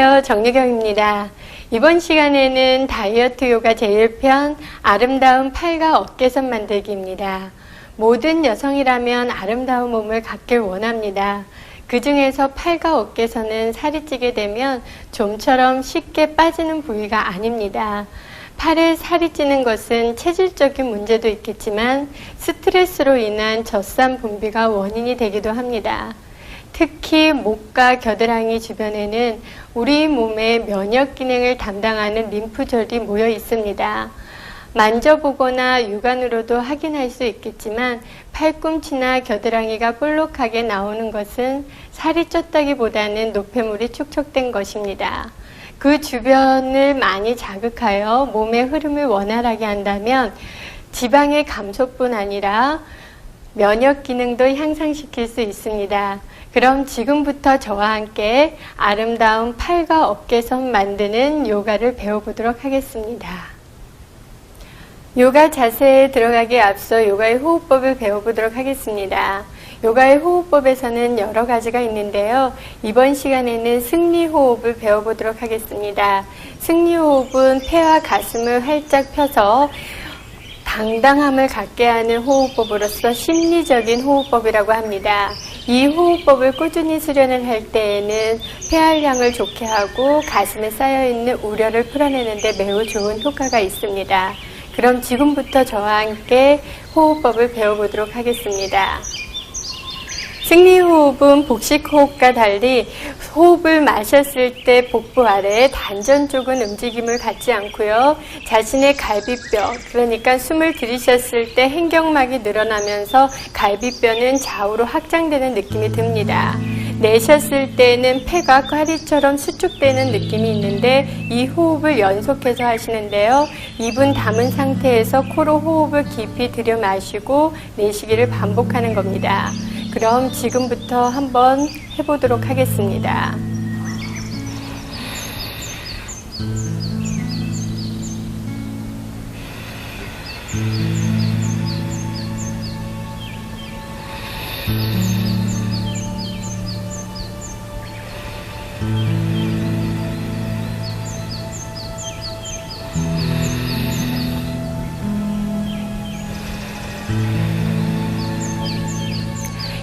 안녕하세요. 정유경입니다. 이번 시간에는 다이어트 요가 제1편 아름다운 팔과 어깨선 만들기입니다. 모든 여성이라면 아름다운 몸을 갖길 원합니다. 그 중에서 팔과 어깨선은 살이 찌게 되면 좀처럼 쉽게 빠지는 부위가 아닙니다. 팔에 살이 찌는 것은 체질적인 문제도 있겠지만 스트레스로 인한 젖산 분비가 원인이 되기도 합니다. 특히 목과 겨드랑이 주변에는 우리 몸의 면역 기능을 담당하는 림프절이 모여 있습니다. 만져보거나 육안으로도 확인할 수 있겠지만 팔꿈치나 겨드랑이가 볼록하게 나오는 것은 살이 쪘다기보다는 노폐물이 축적된 것입니다. 그 주변을 많이 자극하여 몸의 흐름을 원활하게 한다면 지방의 감소뿐 아니라 면역 기능도 향상시킬 수 있습니다. 그럼 지금부터 저와 함께 아름다운 팔과 어깨선 만드는 요가를 배워보도록 하겠습니다. 요가 자세에 들어가기에 앞서 요가의 호흡법을 배워보도록 하겠습니다. 요가의 호흡법에서는 여러 가지가 있는데요. 이번 시간에는 승리호흡을 배워보도록 하겠습니다. 승리호흡은 폐와 가슴을 활짝 펴서 당당함을 갖게 하는 호흡법으로서 심리적인 호흡법이라고 합니다. 이 호흡법을 꾸준히 수련을 할 때에는 폐활량을 좋게 하고 가슴에 쌓여있는 우려를 풀어내는 데 매우 좋은 효과가 있습니다. 그럼 지금부터 저와 함께 호흡법을 배워보도록 하겠습니다. 승리호흡은 복식호흡과 달리 호흡을 마셨을 때 복부 아래 단전 쪽은 움직임을 갖지 않고요. 자신의 갈비뼈, 그러니까 숨을 들이셨을 때 행경막이 늘어나면서 갈비뼈는 좌우로 확장되는 느낌이 듭니다. 내셨을 때는 폐가 꽈리처럼 수축되는 느낌이 있는데 이 호흡을 연속해서 하시는데요. 입은 닫은 상태에서 코로 호흡을 깊이 들여 마시고 내쉬기를 반복하는 겁니다. 그럼 지금부터 한번 해보도록 하겠습니다.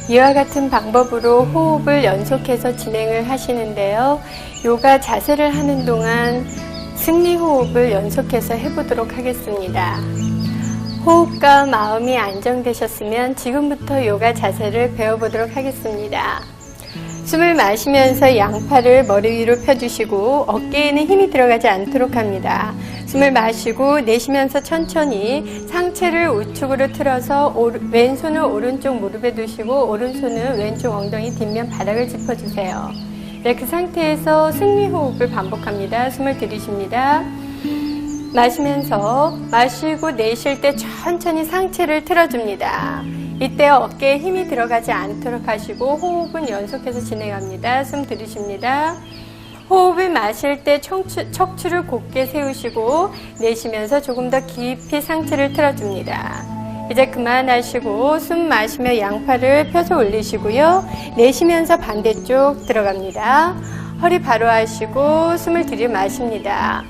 이와 같은 방법으로 호흡을 연속해서 진행을 하시는데요. 요가 자세를 하는 동안 승리호흡을 연속해서 해보도록 하겠습니다. 호흡과 마음이 안정되셨으면 지금부터 요가 자세를 배워보도록 하겠습니다. 숨을 마시면서 양팔을 머리 위로 펴주시고 어깨에는 힘이 들어가지 않도록 합니다. 숨을 마시고 내쉬면서 천천히 상체를 우측으로 틀어서 왼손을 오른쪽 무릎에 두시고 오른손은 왼쪽 엉덩이 뒷면 바닥을 짚어주세요. 네, 그 상태에서 승리호흡을 반복합니다. 숨을 들이쉽니다. 마시면서 마시고 내쉴 때 천천히 상체를 틀어줍니다. 이때 어깨에 힘이 들어가지 않도록 하시고 호흡은 연속해서 진행합니다. 숨 들이쉽니다. 호흡을 마실 때 척추를 곧게 세우시고 내쉬면서 조금 더 깊이 상체를 틀어줍니다. 이제 그만하시고 숨 마시며 양팔을 펴서 올리시고요. 내쉬면서 반대쪽 들어갑니다. 허리 바로 하시고 숨을 들여 마십니다.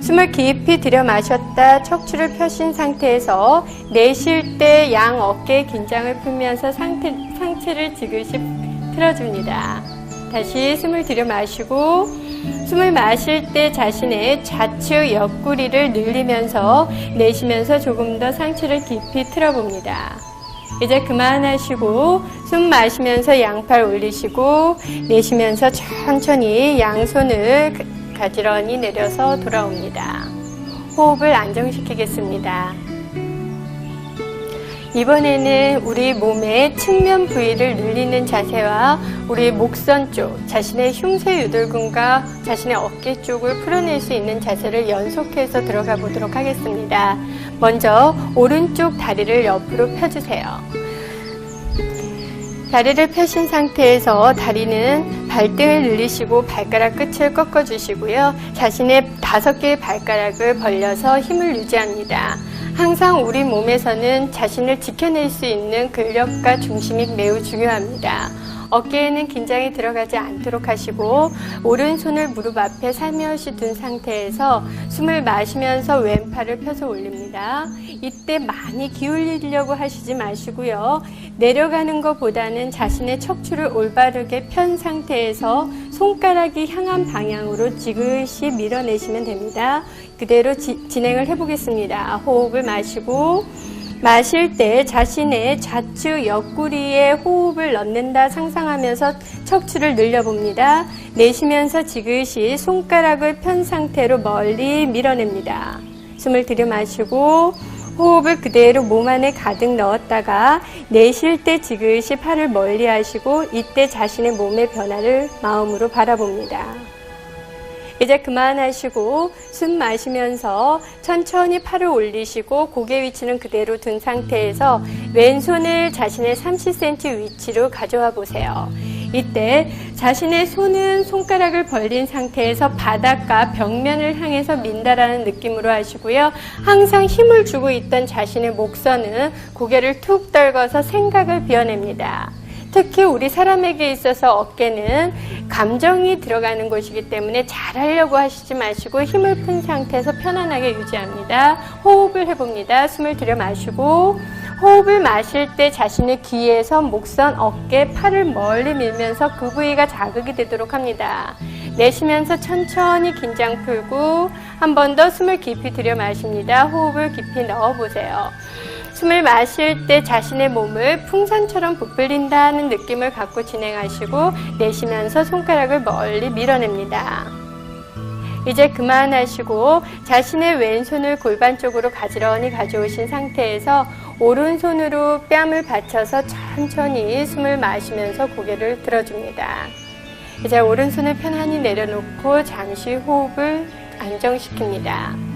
숨을 깊이 들여 마셨다 척추를 펴신 상태에서 내쉴 때 양 어깨의 긴장을 풀면서 상체를 지그시 틀어줍니다. 다시 숨을 들여 마시고 숨을 마실 때 자신의 좌측 옆구리를 늘리면서 내쉬면서 조금 더 상체를 깊이 틀어봅니다. 이제 그만하시고 숨 마시면서 양팔 올리시고 내쉬면서 천천히 양손을 가지런히 내려서 돌아옵니다. 호흡을 안정시키겠습니다. 이번에는 우리 몸의 측면 부위를 늘리는 자세와 우리 목선 쪽, 자신의 흉쇄 유돌근과 자신의 어깨 쪽을 풀어낼 수 있는 자세를 연속해서 들어가 보도록 하겠습니다. 먼저 오른쪽 다리를 옆으로 펴주세요. 다리를 펴신 상태에서 다리는 발등을 늘리시고 발가락 끝을 꺾어주시고요. 자신의 5개의 발가락을 벌려서 힘을 유지합니다. 항상 우리 몸에서는 자신을 지켜낼 수 있는 근력과 중심이 매우 중요합니다. 어깨에는 긴장이 들어가지 않도록 하시고 오른손을 무릎 앞에 살며시 둔 상태에서 숨을 마시면서 왼팔을 펴서 올립니다. 이때 많이 기울이려고 하시지 마시고요. 내려가는 것보다는 자신의 척추를 올바르게 편 상태에서 손가락이 향한 방향으로 지그시 밀어내시면 됩니다. 그대로 진행을 해보겠습니다. 호흡을 마시고 마실 때 자신의 좌측 옆구리에 호흡을 넣는다 상상하면서 척추를 늘려봅니다. 내쉬면서 지그시 손가락을 편 상태로 멀리 밀어냅니다. 숨을 들여 마시고 호흡을 그대로 몸 안에 가득 넣었다가 내쉴 때 지그시 팔을 멀리 하시고 이때 자신의 몸의 변화를 마음으로 바라봅니다. 이제 그만하시고 숨 마시면서 천천히 팔을 올리시고 고개 위치는 그대로 둔 상태에서 왼손을 자신의 30cm 위치로 가져와 보세요. 이때 자신의 손은 손가락을 벌린 상태에서 바닥과 벽면을 향해서 민다라는 느낌으로 하시고요. 항상 힘을 주고 있던 자신의 목선은 고개를 툭 떨궈서 생각을 비워냅니다. 특히 우리 사람에게 있어서 어깨는 감정이 들어가는 곳이기 때문에 잘하려고 하시지 마시고 힘을 푼 상태에서 편안하게 유지합니다. 호흡을 해봅니다. 숨을 들여 마시고 호흡을 마실 때 자신의 귀에서 목선, 어깨, 팔을 멀리 밀면서 그 부위가 자극이 되도록 합니다. 내쉬면서 천천히 긴장 풀고 한 번 더 숨을 깊이 들여 마십니다. 호흡을 깊이 넣어보세요. 숨을 마실 때 자신의 몸을 풍선처럼 부풀린다는 느낌을 갖고 진행하시고 내쉬면서 손가락을 멀리 밀어냅니다. 이제 그만하시고 자신의 왼손을 골반 쪽으로 가지런히 가져오신 상태에서 오른손으로 뺨을 받쳐서 천천히 숨을 마시면서 고개를 들어줍니다. 이제 오른손을 편안히 내려놓고 잠시 호흡을 안정시킵니다.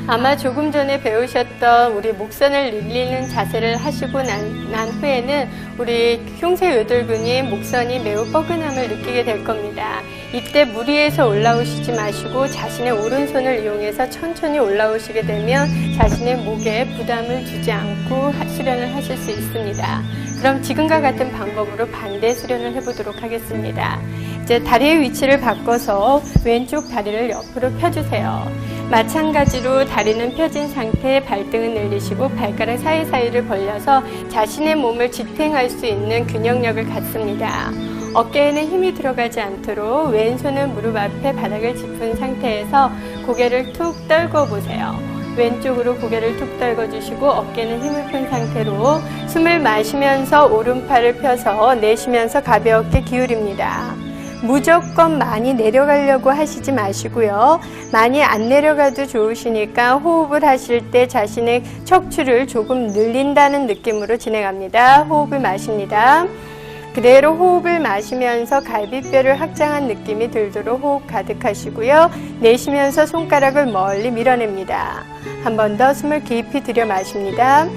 아마 조금 전에 배우셨던 우리 목선을 늘리는 자세를 하시고 난 후에는 우리 흉쇄요돌근이 목선이 매우 뻐근함을 느끼게 될 겁니다. 이때 무리해서 올라오시지 마시고 자신의 오른손을 이용해서 천천히 올라오시게 되면 자신의 목에 부담을 주지 않고 수련을 하실 수 있습니다. 그럼 지금과 같은 방법으로 반대 수련을 해보도록 하겠습니다. 이제 다리의 위치를 바꿔서 왼쪽 다리를 옆으로 펴주세요. 마찬가지로 다리는 펴진 상태, 발등은 늘리시고 발가락 사이사이를 벌려서 자신의 몸을 지탱할 수 있는 균형력을 갖습니다. 어깨에는 힘이 들어가지 않도록 왼손은 무릎 앞에 바닥을 짚은 상태에서 고개를 툭 떨궈 보세요. 왼쪽으로 고개를 툭 떨궈주시고 어깨는 힘을 푼 상태로 숨을 마시면서 오른팔을 펴서 내쉬면서 가볍게 기울입니다. 무조건 많이 내려가려고 하시지 마시고요. 많이 안 내려가도 좋으시니까 호흡을 하실 때 자신의 척추를 조금 늘린다는 느낌으로 진행합니다. 호흡을 마십니다. 그대로 호흡을 마시면서 갈비뼈를 확장한 느낌이 들도록 호흡 가득하시고요. 내쉬면서 손가락을 멀리 밀어냅니다. 한 번 더 숨을 깊이 들여 마십니다.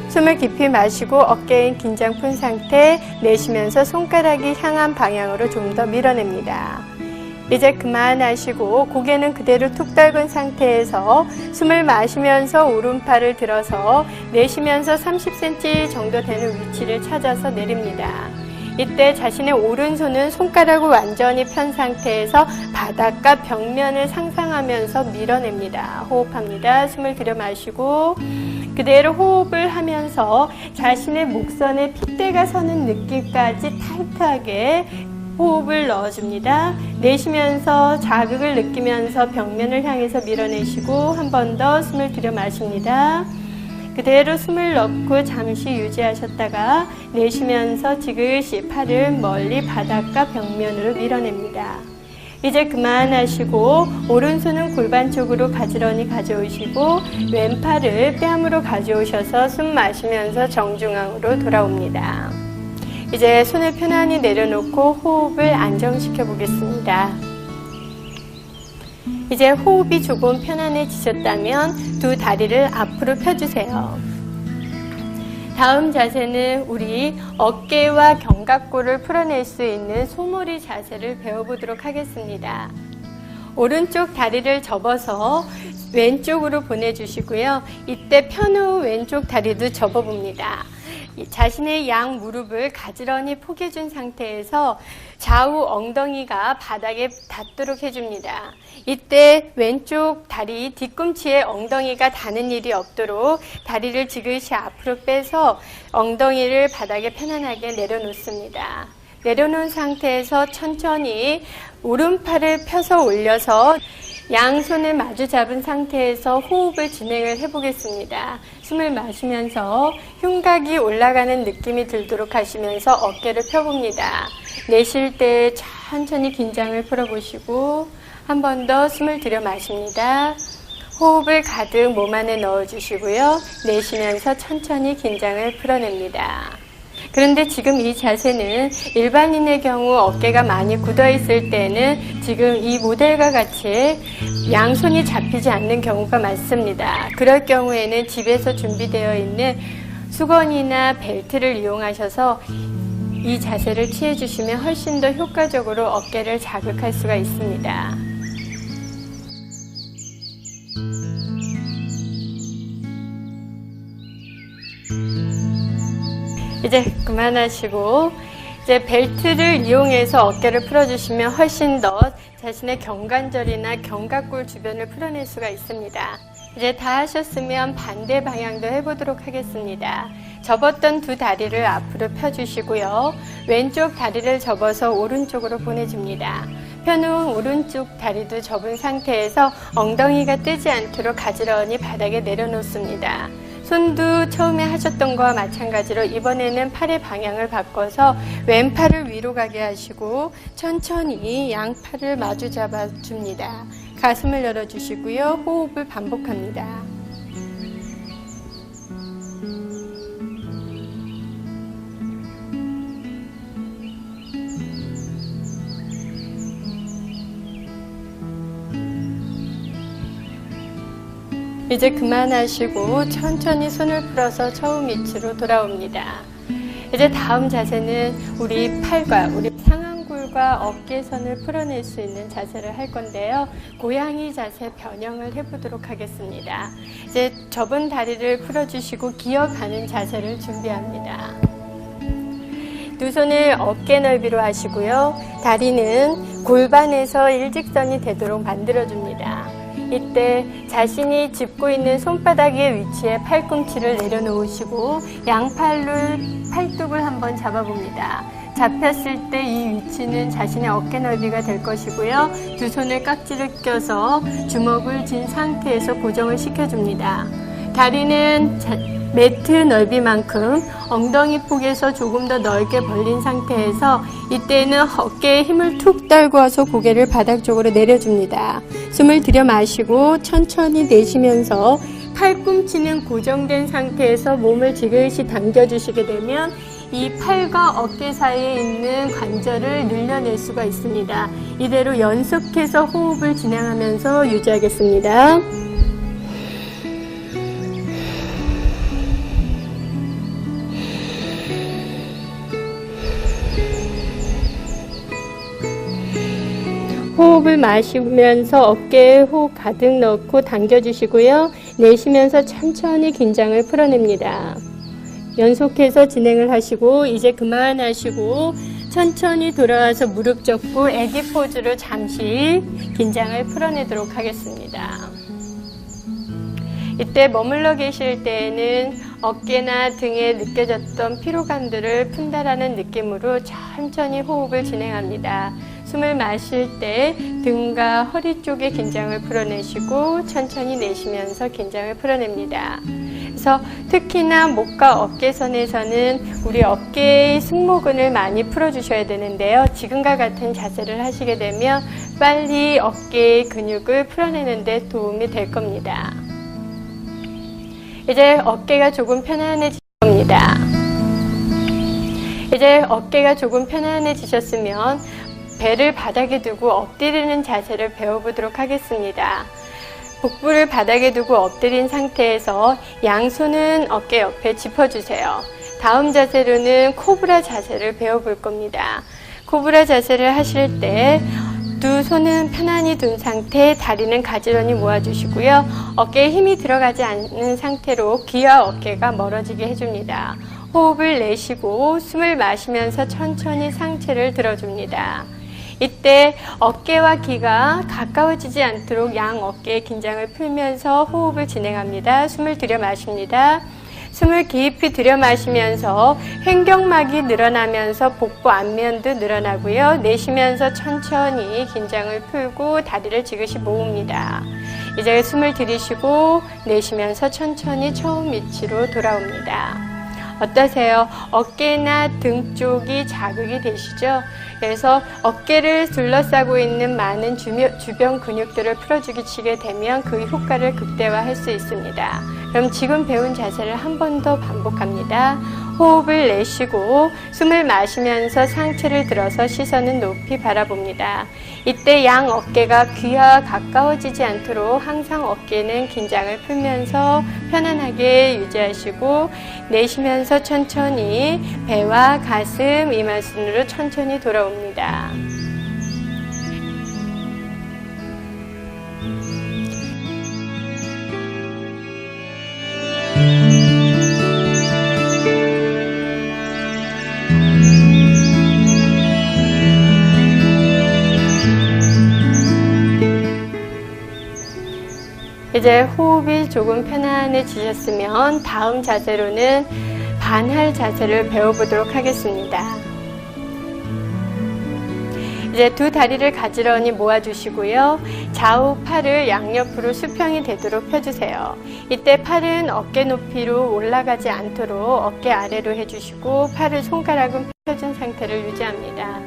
숨을 깊이 마시고 어깨에 긴장 푼 상태, 내쉬면서 손가락이 향한 방향으로 좀 더 밀어냅니다. 이제 그만하시고 고개는 그대로 툭 떨군 상태에서 숨을 마시면서 오른팔을 들어서 내쉬면서 30cm 정도 되는 위치를 찾아서 내립니다. 이때 자신의 오른손은 손가락을 완전히 편 상태에서 바닥과 벽면을 상상하면서 밀어냅니다. 호흡합니다. 숨을 들여 마시고 그대로 호흡을 하면서 자신의 목선에 핏대가 서는 느낌까지 타이트하게 호흡을 넣어줍니다. 내쉬면서 자극을 느끼면서 벽면을 향해서 밀어내시고 한 번 더 숨을 들여 마십니다. 그대로 숨을 넣고 잠시 유지하셨다가 내쉬면서 지그시 팔을 멀리 바닥과 벽면으로 밀어냅니다. 이제 그만하시고 오른손은 골반 쪽으로 가지런히 가져오시고 왼팔을 뺨으로 가져오셔서 숨 마시면서 정중앙으로 돌아옵니다. 이제 손을 편안히 내려놓고 호흡을 안정시켜 보겠습니다. 이제 호흡이 조금 편안해지셨다면 두 다리를 앞으로 펴주세요. 다음 자세는 우리 어깨와 견갑골을 풀어낼 수 있는 소머리 자세를 배워보도록 하겠습니다. 오른쪽 다리를 접어서 왼쪽으로 보내주시고요. 이때 편 후 왼쪽 다리도 접어봅니다. 자신의 양 무릎을 가지런히 포개준 상태에서 좌우 엉덩이가 바닥에 닿도록 해줍니다. 이때 왼쪽 다리 뒤꿈치에 엉덩이가 닿는 일이 없도록 다리를 지그시 앞으로 빼서 엉덩이를 바닥에 편안하게 내려놓습니다. 내려놓은 상태에서 천천히 오른팔을 펴서 올려서 양손을 마주 잡은 상태에서 호흡을 진행을 해보겠습니다. 숨을 마시면서 흉곽이 올라가는 느낌이 들도록 하시면서 어깨를 펴봅니다. 내쉴 때 천천히 긴장을 풀어보시고 한 번 더 숨을 들여 마십니다. 호흡을 가득 몸 안에 넣어주시고요. 내쉬면서 천천히 긴장을 풀어냅니다. 그런데 지금 이 자세는 일반인의 경우 어깨가 많이 굳어 있을 때는 지금 이 모델과 같이 양손이 잡히지 않는 경우가 많습니다. 그럴 경우에는 집에서 준비되어 있는 수건이나 벨트를 이용하셔서 이 자세를 취해 주시면 훨씬 더 효과적으로 어깨를 자극할 수가 있습니다. 이제 그만하시고 이제 벨트를 이용해서 어깨를 풀어주시면 훨씬 더 자신의 경관절이나 견갑골 주변을 풀어낼 수가 있습니다. 이제 다 하셨으면 반대 방향도 해보도록 하겠습니다. 접었던 두 다리를 앞으로 펴주시고요. 왼쪽 다리를 접어서 오른쪽으로 보내줍니다. 펴놓은 오른쪽 다리도 접은 상태에서 엉덩이가 뜨지 않도록 가지런히 바닥에 내려놓습니다. 손도 처음에 하셨던 것과 마찬가지로 이번에는 팔의 방향을 바꿔서 왼팔을 위로 가게 하시고 천천히 양팔을 마주 잡아 줍니다. 가슴을 열어주시고요. 호흡을 반복합니다. 이제 그만하시고 천천히 손을 풀어서 처음 위치로 돌아옵니다. 이제 다음 자세는 우리 팔과 우리 상완골과 어깨선을 풀어낼 수 있는 자세를 할 건데요. 고양이 자세 변형을 해보도록 하겠습니다. 이제 접은 다리를 풀어주시고 기어가는 자세를 준비합니다. 두 손을 어깨 넓이로 하시고요. 다리는 골반에서 일직선이 되도록 만들어줍니다. 이때 자신이 짚고 있는 손바닥의 위치에 팔꿈치를 내려놓으시고 양팔로 팔뚝을 한번 잡아봅니다. 잡혔을 때 이 위치는 자신의 어깨 넓이가 될 것이고요. 두 손을 깍지를 껴서 주먹을 쥔 상태에서 고정을 시켜줍니다. 다리는 매트 넓이만큼 엉덩이 폭에서 조금 더 넓게 벌린 상태에서 이때는 어깨에 힘을 툭 달고 와서 고개를 바닥 쪽으로 내려줍니다. 숨을 들여 마시고 천천히 내쉬면서 팔꿈치는 고정된 상태에서 몸을 지그시 당겨주시게 되면 이 팔과 어깨 사이에 있는 관절을 늘려낼 수가 있습니다. 이대로 연속해서 호흡을 진행하면서 유지하겠습니다. 호흡을 마시면서 어깨에 호흡 가득 넣고 당겨주시고요. 내쉬면서 천천히 긴장을 풀어냅니다. 연속해서 진행을 하시고 이제 그만하시고 천천히 돌아와서 무릎 접고 애기 포즈로 잠시 긴장을 풀어내도록 하겠습니다. 이때 머물러 계실 때에는 어깨나 등에 느껴졌던 피로감들을 푼다라는 느낌으로 천천히 호흡을 진행합니다. 숨을 마실 때 등과 허리 쪽에 긴장을 풀어내시고 천천히 내쉬면서 긴장을 풀어냅니다. 그래서 특히나 목과 어깨선에서는 우리 어깨의 승모근을 많이 풀어주셔야 되는데요. 지금과 같은 자세를 하시게 되면 빨리 어깨의 근육을 풀어내는 데 도움이 될 겁니다. 이제 어깨가 조금 편안해질 겁니다. 이제 어깨가 조금 편안해지셨으면 배를 바닥에 두고 엎드리는 자세를 배워보도록 하겠습니다. 복부를 바닥에 두고 엎드린 상태에서 양손은 어깨 옆에 짚어주세요. 다음 자세로는 코브라 자세를 배워볼 겁니다. 코브라 자세를 하실 때 두 손은 편안히 둔 상태, 다리는 가지런히 모아주시고요. 어깨에 힘이 들어가지 않는 상태로 귀와 어깨가 멀어지게 해줍니다. 호흡을 내쉬고 숨을 마시면서 천천히 상체를 들어줍니다. 이때 어깨와 귀가 가까워지지 않도록 양 어깨의 긴장을 풀면서 호흡을 진행합니다. 숨을 들여 마십니다. 숨을 깊이 들여 마시면서 횡격막이 늘어나면서 복부 앞면도 늘어나고요. 내쉬면서 천천히 긴장을 풀고 다리를 지그시 모읍니다. 이제 숨을 들이쉬고 내쉬면서 천천히 처음 위치로 돌아옵니다. 어떠세요? 어깨나 등 쪽이 자극이 되시죠? 그래서 어깨를 둘러싸고 있는 많은 주변 근육들을 풀어주게 되면 그 효과를 극대화할 수 있습니다. 그럼 지금 배운 자세를 한 번 더 반복합니다. 호흡을 내쉬고 숨을 마시면서 상체를 들어서 시선은 높이 바라봅니다. 이때 양 어깨가 귀와 가까워지지 않도록 항상 어깨는 긴장을 풀면서 편안하게 유지하시고 내쉬면서 천천히 배와 가슴, 이마순으로 천천히 돌아옵니다. 이제 호흡이 조금 편안해지셨으면 다음 자세로는 반할 자세를 배워보도록 하겠습니다. 이제 두 다리를 가지런히 모아주시고요. 좌우 팔을 양옆으로 수평이 되도록 펴주세요. 이때 팔은 어깨 높이로 올라가지 않도록 어깨 아래로 해주시고 팔을 손가락은 펴준 상태를 유지합니다.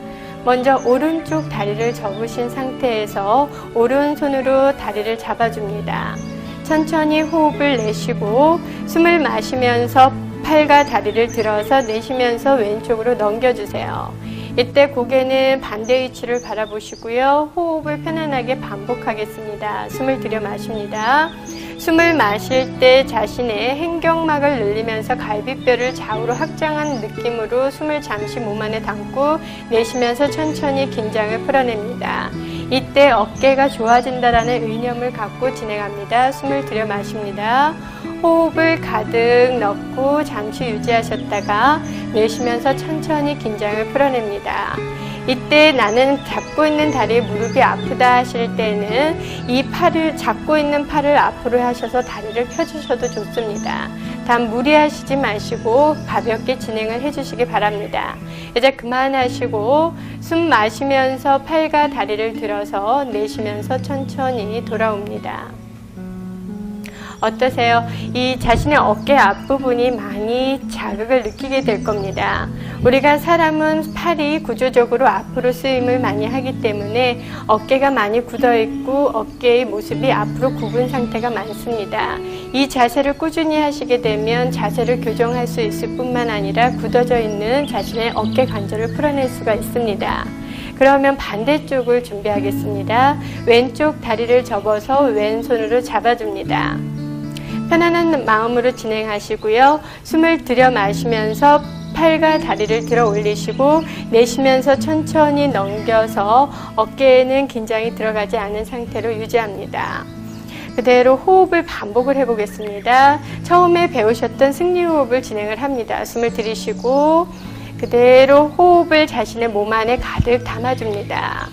먼저 오른쪽 다리를 접으신 상태에서 오른손으로 다리를 잡아줍니다. 천천히 호흡을 내쉬고 숨을 마시면서 팔과 다리를 들어서 내쉬면서 왼쪽으로 넘겨주세요. 이때 고개는 반대 위치를 바라보시고요. 호흡을 편안하게 반복하겠습니다. 숨을 들여 마십니다. 숨을 마실 때 자신의 횡격막을 늘리면서 갈비뼈를 좌우로 확장한 느낌으로 숨을 잠시 몸 안에 담고 내쉬면서 천천히 긴장을 풀어냅니다. 이때 어깨가 좋아진다라는 의념을 갖고 진행합니다. 숨을 들여 마십니다. 호흡을 가득 넣고 잠시 유지하셨다가 내쉬면서 천천히 긴장을 풀어냅니다. 이때 나는 잡고 있는 다리에 무릎이 아프다 하실 때는 이 팔을 잡고 있는 팔을 앞으로 하셔서 다리를 펴주셔도 좋습니다. 단 무리하시지 마시고 가볍게 진행을 해주시기 바랍니다. 이제 그만하시고 숨 마시면서 팔과 다리를 들어서 내쉬면서 천천히 돌아옵니다. 어떠세요? 이 자신의 어깨 앞부분이 많이 자극을 느끼게 될 겁니다. 우리가 사람은 팔이 구조적으로 앞으로 쓰임을 많이 하기 때문에 어깨가 많이 굳어 있고 어깨의 모습이 앞으로 굽은 상태가 많습니다. 이 자세를 꾸준히 하시게 되면 자세를 교정할 수 있을 뿐만 아니라 굳어져 있는 자신의 어깨 관절을 풀어낼 수가 있습니다. 그러면 반대쪽을 준비하겠습니다. 왼쪽 다리를 접어서 왼손으로 잡아줍니다. 편안한 마음으로 진행하시고요. 숨을 들여 마시면서 팔과 다리를 들어 올리시고 내쉬면서 천천히 넘겨서 어깨에는 긴장이 들어가지 않은 상태로 유지합니다. 그대로 호흡을 반복을 해보겠습니다. 처음에 배우셨던 승리호흡을 진행을 합니다. 숨을 들이쉬고 그대로 호흡을 자신의 몸 안에 가득 담아줍니다.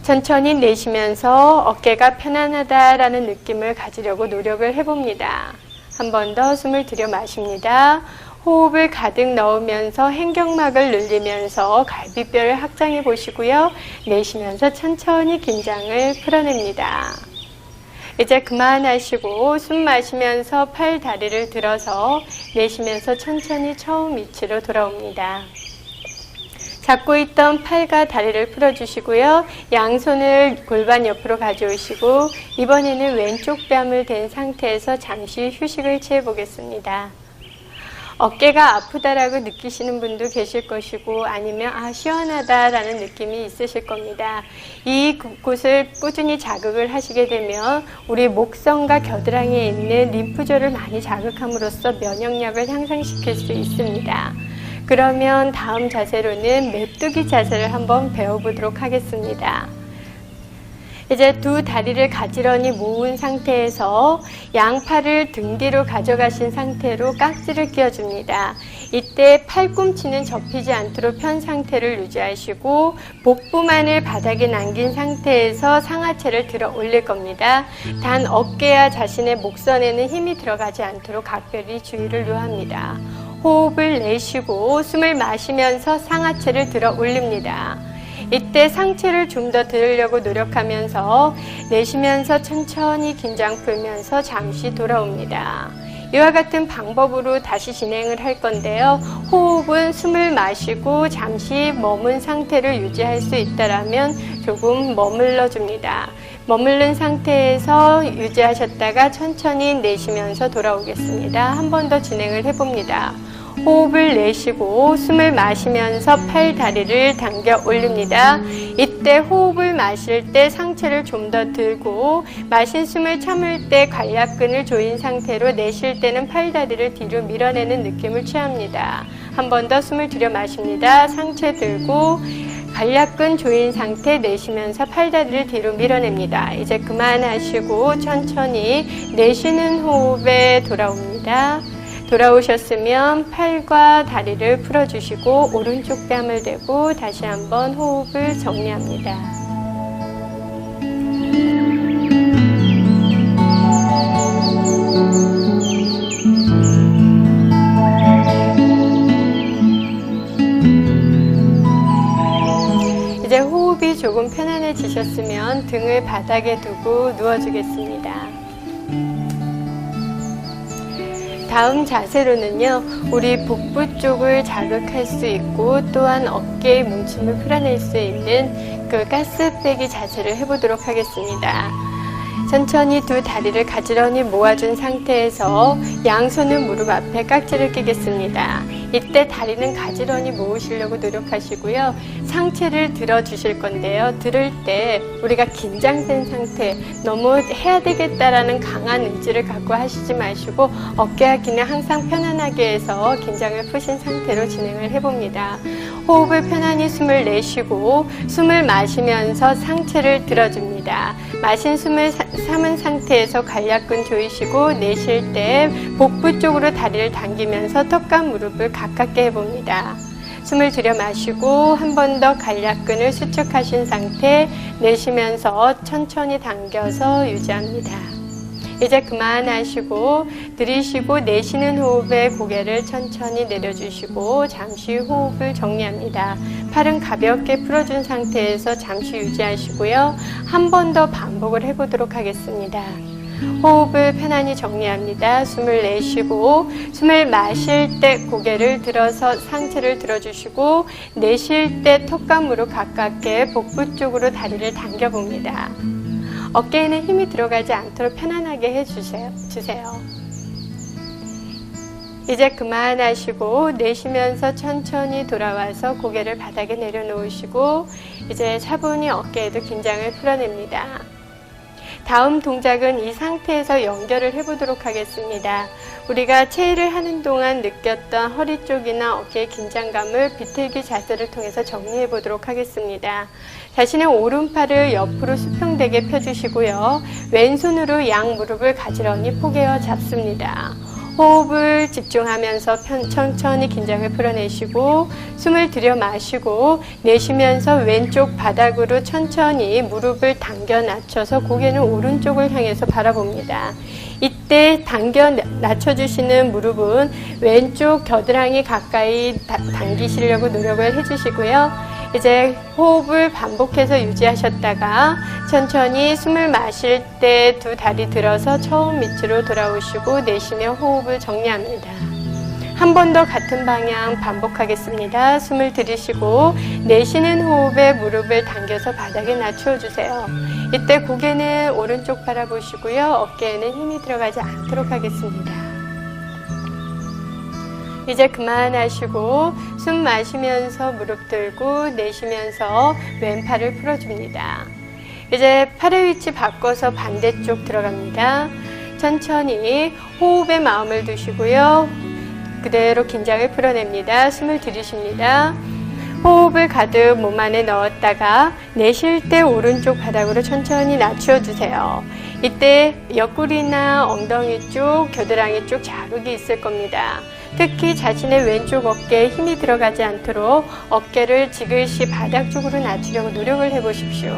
천천히 내쉬면서 어깨가 편안하다라는 느낌을 가지려고 노력을 해봅니다. 한 번 더 숨을 들여 마십니다. 호흡을 가득 넣으면서 횡격막을 늘리면서 갈비뼈를 확장해 보시고요. 내쉬면서 천천히 긴장을 풀어냅니다. 이제 그만하시고 숨 마시면서 팔, 다리를 들어서 내쉬면서 천천히 처음 위치로 돌아옵니다. 잡고 있던 팔과 다리를 풀어주시고요. 양손을 골반 옆으로 가져오시고 이번에는 왼쪽 뺨을 댄 상태에서 잠시 휴식을 취해 보겠습니다. 어깨가 아프다라고 느끼시는 분도 계실 것이고 아니면 시원하다라는 느낌이 있으실 겁니다. 이 곳을 꾸준히 자극을 하시게 되면 우리 목선과 겨드랑이에 있는 림프절을 많이 자극함으로써 면역력을 향상시킬 수 있습니다. 그러면 다음 자세로는 메뚜기 자세를 한번 배워보도록 하겠습니다. 이제 두 다리를 가지런히 모은 상태에서 양팔을 등 뒤로 가져가신 상태로 깍지를 끼워줍니다. 이때 팔꿈치는 접히지 않도록 편 상태를 유지하시고 복부만을 바닥에 남긴 상태에서 상하체를 들어 올릴 겁니다. 단 어깨와 자신의 목선에는 힘이 들어가지 않도록 각별히 주의를 요합니다. 호흡을 내쉬고 숨을 마시면서 상하체를 들어 올립니다. 이때 상체를 좀 더 들으려고 노력하면서 내쉬면서 천천히 긴장 풀면서 잠시 돌아옵니다. 이와 같은 방법으로 다시 진행을 할 건데요. 호흡은 숨을 마시고 잠시 머문 상태를 유지할 수 있다면 조금 머물러 줍니다. 머무른 상태에서 유지하셨다가 천천히 내쉬면서 돌아오겠습니다. 한 번 더 진행을 해봅니다. 호흡을 내쉬고 숨을 마시면서 팔 다리를 당겨 올립니다. 이때 호흡을 마실 때 상체를 좀 더 들고 마신 숨을 참을 때 관략근을 조인 상태로 내쉴 때는 팔 다리를 뒤로 밀어내는 느낌을 취합니다. 한 번 더 숨을 들여 마십니다. 상체 들고 관략근 조인 상태 내쉬면서 팔다리를 뒤로 밀어냅니다. 이제 그만하시고 천천히 내쉬는 호흡에 돌아옵니다. 돌아오셨으면 팔과 다리를 풀어주시고 오른쪽 뺨을 대고 다시 한번 호흡을 정리합니다. 이제 호흡이 조금 편안해지셨으면 등을 바닥에 두고 누워주겠습니다. 다음 자세로는요, 우리 복부 쪽을 자극할 수 있고 또한 어깨의 뭉침을 풀어낼 수 있는 그 가스 빼기 자세를 해보도록 하겠습니다. 천천히 두 다리를 가지런히 모아준 상태에서 양손은 무릎 앞에 깍지를 끼겠습니다. 이때 다리는 가지런히 모으시려고 노력하시고요. 상체를 들어주실 건데요. 들을 때 우리가 긴장된 상태, 너무 해야 되겠다라는 강한 의지를 갖고 하시지 마시고 어깨와 귀는 항상 편안하게 해서 긴장을 푸신 상태로 진행을 해봅니다. 호흡을 편안히 숨을 내쉬고 숨을 마시면서 상체를 들어줍니다. 마신 숨을 삼은 상태에서 관략근 조이시고 내쉴 때 복부 쪽으로 다리를 당기면서 턱과 무릎을 가깝게 해봅니다. 숨을 들여 마시고 한 번 더 관략근을 수축하신 상태 내쉬면서 천천히 당겨서 유지합니다. 이제 그만하시고 들이쉬고 내쉬는 호흡에 고개를 천천히 내려주시고 잠시 호흡을 정리합니다. 팔은 가볍게 풀어준 상태에서 잠시 유지하시고요. 한 번 더 반복을 해보도록 하겠습니다. 호흡을 편안히 정리합니다. 숨을 내쉬고 숨을 마실 때 고개를 들어서 상체를 들어주시고 내쉴 때 턱과 무릎 가깝게 복부 쪽으로 다리를 당겨봅니다. 어깨에는 힘이 들어가지 않도록 편안하게 해주세요. 이제 그만하시고 내쉬면서 천천히 돌아와서 고개를 바닥에 내려놓으시고 이제 차분히 어깨에도 긴장을 풀어냅니다. 다음 동작은 이 상태에서 연결을 해보도록 하겠습니다. 우리가 체일을 하는 동안 느꼈던 허리 쪽이나 어깨의 긴장감을 비틀기 자세를 통해서 정리해 보도록 하겠습니다. 자신의 오른팔을 옆으로 수평되게 펴주시고요. 왼손으로 양 무릎을 가지런히 포개어 잡습니다. 호흡을 집중하면서 천천히 긴장을 풀어내시고 숨을 들여 마시고 내쉬면서 왼쪽 바닥으로 천천히 무릎을 당겨 낮춰서 고개는 오른쪽을 향해서 바라봅니다. 이때 당겨 낮춰주시는 무릎은 왼쪽 겨드랑이 가까이 당기시려고 노력을 해주시고요. 이제 호흡을 반복해서 유지하셨다가 천천히 숨을 마실 때 두 다리 들어서 처음 밑으로 돌아오시고 내쉬며 호흡을 정리합니다. 한 번 더 같은 방향 반복하겠습니다. 숨을 들이쉬고 내쉬는 호흡에 무릎을 당겨서 바닥에 낮춰주세요. 이때 고개는 오른쪽 바라보시고요. 어깨에는 힘이 들어가지 않도록 하겠습니다. 이제 그만하시고 숨 마시면서 무릎 들고 내쉬면서 왼팔을 풀어줍니다. 이제 팔의 위치 바꿔서 반대쪽 들어갑니다. 천천히 호흡에 마음을 두시고요. 그대로 긴장을 풀어냅니다. 숨을 들이쉽니다. 호흡을 가득 몸 안에 넣었다가 내쉴 때 오른쪽 바닥으로 천천히 낮추어 주세요. 이때 옆구리나 엉덩이 쪽, 겨드랑이 쪽 자극이 있을 겁니다. 특히 자신의 왼쪽 어깨에 힘이 들어가지 않도록 어깨를 지그시 바닥 쪽으로 낮추려고 노력을 해보십시오.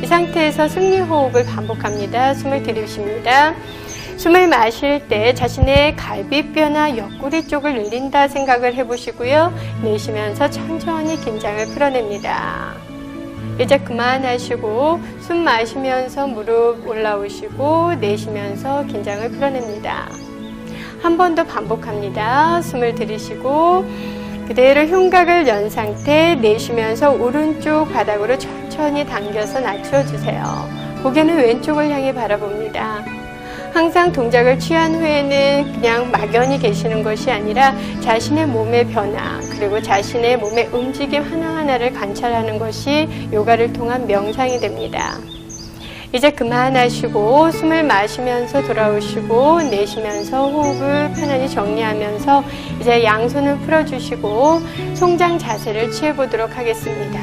이 상태에서 승리호흡을 반복합니다. 숨을 들이쉽니다. 숨을 마실 때 자신의 갈비뼈나 옆구리 쪽을 늘린다 생각을 해보시고요. 내쉬면서 천천히 긴장을 풀어냅니다. 이제 그만하시고 숨 마시면서 무릎 올라오시고 내쉬면서 긴장을 풀어냅니다. 한 번 더 반복합니다. 숨을 들이쉬고 그대로 흉곽을 연 상태 내쉬면서 오른쪽 바닥으로 천천히 당겨서 낮춰주세요. 고개는 왼쪽을 향해 바라봅니다. 항상 동작을 취한 후에는 그냥 막연히 계시는 것이 아니라 자신의 몸의 변화 그리고 자신의 몸의 움직임 하나하나를 관찰하는 것이 요가를 통한 명상이 됩니다. 이제 그만하시고 숨을 마시면서 돌아오시고 내쉬면서 호흡을 편안히 정리하면서 이제 양손을 풀어주시고 송장 자세를 취해보도록 하겠습니다.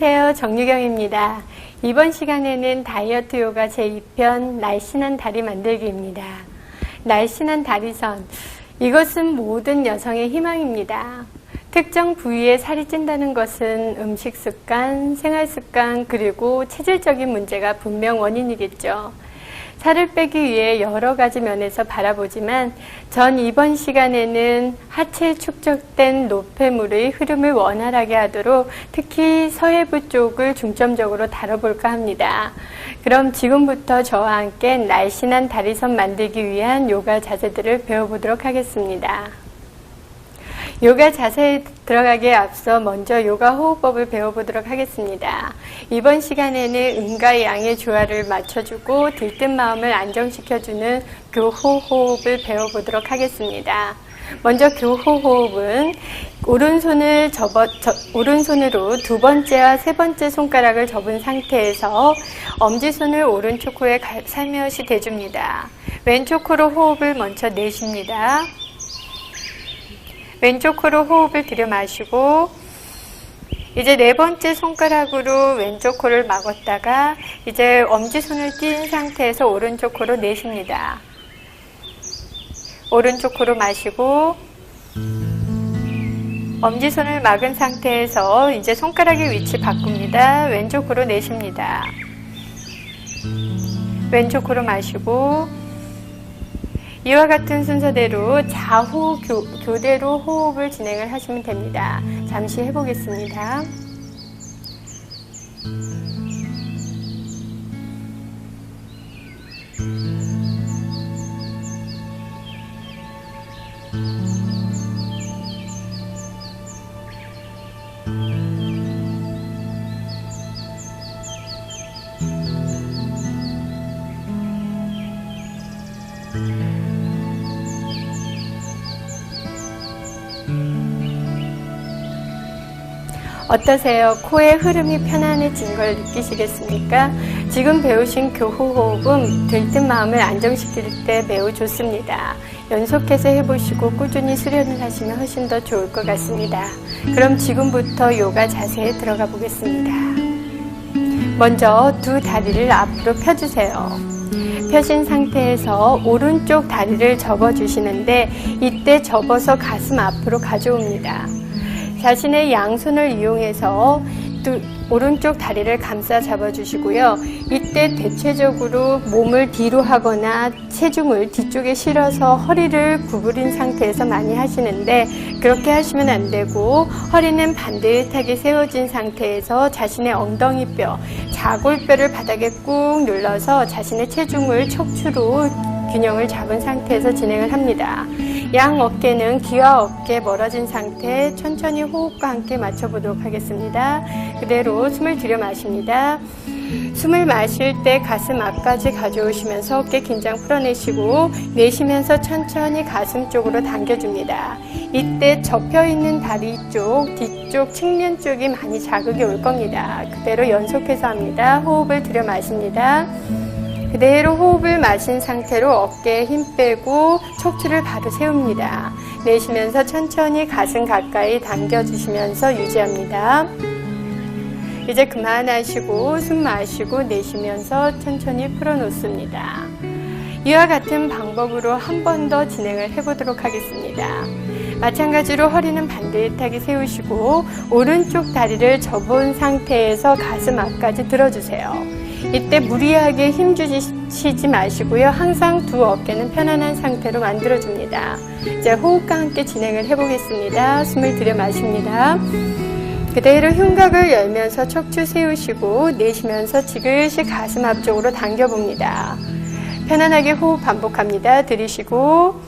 안녕하세요. 정유경입니다. 이번 시간에는 다이어트 요가 제2편 날씬한 다리 만들기입니다. 날씬한 다리선, 이것은 모든 여성의 희망입니다. 특정 부위에 살이 찐다는 것은 음식 습관, 생활 습관, 그리고 체질적인 문제가 분명 원인이겠죠. 살을 빼기 위해 여러 가지 면에서 바라보지만 전 이번 시간에는 하체에 축적된 노폐물의 흐름을 원활하게 하도록 특히 서해부 쪽을 중점적으로 다뤄볼까 합니다. 그럼 지금부터 저와 함께 날씬한 다리선 만들기 위한 요가 자세들을 배워보도록 하겠습니다. 요가 자세에 들어가기에 앞서 먼저 요가 호흡법을 배워보도록 하겠습니다. 이번 시간에는 음과 양의 조화를 맞춰주고 들뜬 마음을 안정시켜주는 교호호흡을 배워보도록 하겠습니다. 먼저 교호호흡은 오른손으로 두 번째와 세 번째 손가락을 접은 상태에서 엄지손을 오른쪽 코에 살며시 대줍니다. 왼쪽 코로 호흡을 먼저 내쉽니다. 왼쪽 코로 호흡을 들여 마시고 이제 네 번째 손가락으로 왼쪽 코를 막았다가 이제 엄지손을 띈 상태에서 오른쪽 코로 내쉽니다. 오른쪽 코로 마시고 엄지손을 막은 상태에서 이제 손가락의 위치 바꿉니다. 왼쪽 코로 내쉽니다. 왼쪽 코로 마시고 이와 같은 순서대로 좌호 교대로 호흡을 진행을 하시면 됩니다. 잠시 해보겠습니다. 어떠세요? 코의 흐름이 편안해진 걸 느끼시겠습니까? 지금 배우신 교호호흡은 들뜬 마음을 안정시킬 때 매우 좋습니다. 연속해서 해보시고 꾸준히 수련을 하시면 훨씬 더 좋을 것 같습니다. 그럼 지금부터 요가 자세에 들어가 보겠습니다. 먼저 두 다리를 앞으로 펴주세요. 펴신 상태에서 오른쪽 다리를 접어주시는데 이때 접어서 가슴 앞으로 가져옵니다. 자신의 양손을 이용해서 오른쪽 다리를 감싸 잡아주시고요. 이때 대체적으로 몸을 뒤로 하거나 체중을 뒤쪽에 실어서 허리를 구부린 상태에서 많이 하시는데 그렇게 하시면 안 되고 허리는 반듯하게 세워진 상태에서 자신의 엉덩이뼈, 자골뼈를 바닥에 꾹 눌러서 자신의 체중을 척추로 균형을 잡은 상태에서 진행을 합니다. 양 어깨는 귀와 어깨 멀어진 상태 천천히 호흡과 함께 맞춰보도록 하겠습니다. 그대로 숨을 들여 마십니다. 숨을 마실 때 가슴 앞까지 가져오시면서 어깨 긴장 풀어내시고 내쉬면서 천천히 가슴 쪽으로 당겨줍니다. 이때 접혀있는 다리 쪽, 뒤쪽, 측면 쪽이 많이 자극이 올 겁니다. 그대로 연속해서 합니다. 호흡을 들여 마십니다. 그대로 호흡을 마신 상태로 어깨에 힘 빼고 척추를 바로 세웁니다. 내쉬면서 천천히 가슴 가까이 당겨주시면서 유지합니다. 이제 그만하시고 숨 마시고 내쉬면서 천천히 풀어놓습니다. 이와 같은 방법으로 한 번 더 진행을 해보도록 하겠습니다. 마찬가지로 허리는 반듯하게 세우시고 오른쪽 다리를 접은 상태에서 가슴 앞까지 들어주세요. 이때 무리하게 힘주시지 마시고요. 항상 두 어깨는 편안한 상태로 만들어줍니다. 이제 호흡과 함께 진행을 해보겠습니다. 숨을 들여 마십니다. 그대로 흉곽을 열면서 척추 세우시고 내쉬면서 지그시 가슴 앞쪽으로 당겨봅니다. 편안하게 호흡 반복합니다. 들이쉬고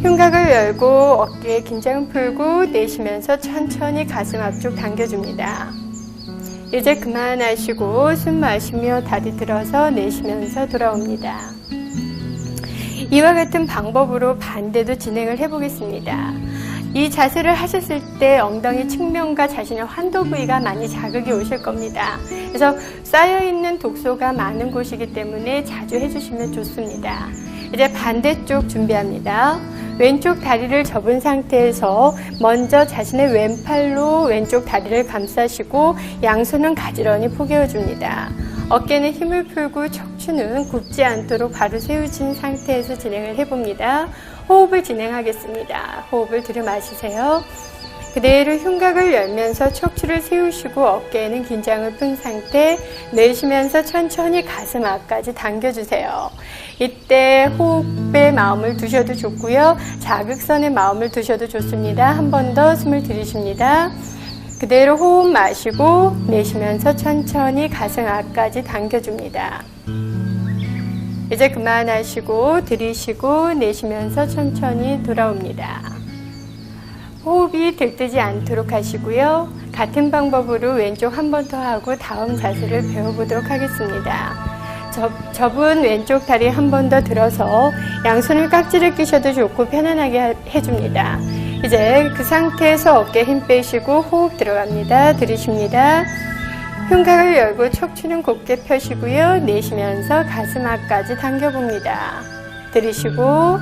흉곽을 열고 어깨에 긴장 풀고 내쉬면서 천천히 가슴 앞쪽 당겨줍니다. 이제 그만하시고 숨 마시며 다리 들어서 내쉬면서 돌아옵니다. 이와 같은 방법으로 반대도 진행을 해보겠습니다. 이 자세를 하셨을 때 엉덩이 측면과 자신의 환도 부위가 많이 자극이 오실 겁니다. 그래서 쌓여있는 독소가 많은 곳이기 때문에 자주 해주시면 좋습니다. 이제 반대쪽 준비합니다. 왼쪽 다리를 접은 상태에서 먼저 자신의 왼팔로 왼쪽 다리를 감싸시고 양손은 가지런히 포개어줍니다. 어깨는 힘을 풀고 척추는 굽지 않도록 바로 세우신 상태에서 진행을 해봅니다. 호흡을 진행하겠습니다. 호흡을 들여 마시세요. 그대로 흉곽을 열면서 척추를 세우시고 어깨에는 긴장을 푼 상태 내쉬면서 천천히 가슴 앞까지 당겨주세요. 이때 호흡에 마음을 두셔도 좋고요. 자극선에 마음을 두셔도 좋습니다. 한 번 더 숨을 들이쉽니다. 그대로 호흡 마시고 내쉬면서 천천히 가슴 앞까지 당겨줍니다. 이제 그만하시고 들이쉬고 내쉬면서 천천히 돌아옵니다. 호흡이 들뜨지 않도록 하시고요. 같은 방법으로 왼쪽 한 번 더 하고 다음 자세를 배워보도록 하겠습니다. 접은 왼쪽 다리 한 번 더 들어서 양손을 깍지를 끼셔도 좋고 편안하게 해줍니다. 이제 그 상태에서 어깨에 힘 빼시고 호흡 들어갑니다. 들이쉽니다. 흉곽을 열고 척추는 곧게 펴시고요. 내쉬면서 가슴 앞까지 당겨봅니다. 들이쉬고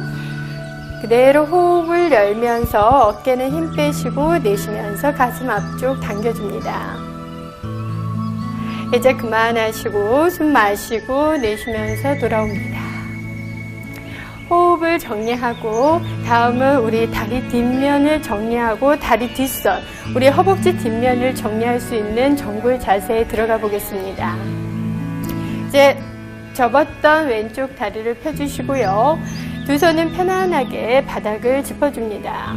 그대로 호흡을 열면서 어깨는 힘 빼시고 내쉬면서 가슴 앞쪽 당겨줍니다. 이제 그만하시고 숨 마시고 내쉬면서 돌아옵니다. 호흡을 정리하고 다음은 우리 다리 뒷면을 정리하고 다리 뒷선, 우리 허벅지 뒷면을 정리할 수 있는 정골 자세에 들어가 보겠습니다. 이제 접었던 왼쪽 다리를 펴주시고요. 두 손은 편안하게 바닥을 짚어줍니다.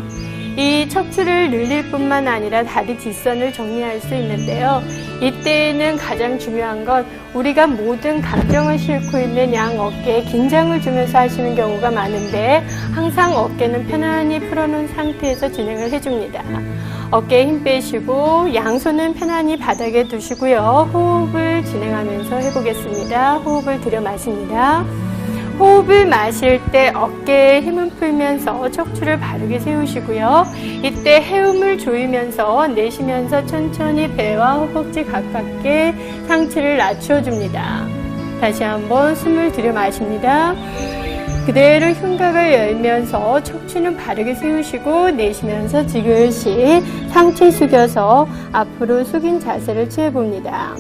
이 척추를 늘릴 뿐만 아니라 다리 뒷선을 정리할 수 있는데요. 이때에는 가장 중요한 건 우리가 모든 감정을 싣고 있는 양 어깨에 긴장을 주면서 하시는 경우가 많은데 항상 어깨는 편안히 풀어놓은 상태에서 진행을 해줍니다. 어깨에 힘 빼시고 양손은 편안히 바닥에 두시고요. 호흡을 진행하면서 해보겠습니다. 호흡을 들여 마십니다. 호흡을 마실 때 어깨에 힘을 풀면서 척추를 바르게 세우시고요. 이때 해움을 조이면서 내쉬면서 천천히 배와 허벅지 가깝게 상체를 낮춰줍니다. 다시 한번 숨을 들여 마십니다. 그대로 흉곽을 열면서 척추는 바르게 세우시고 내쉬면서 지그시 상체 숙여서 앞으로 숙인 자세를 취해봅니다.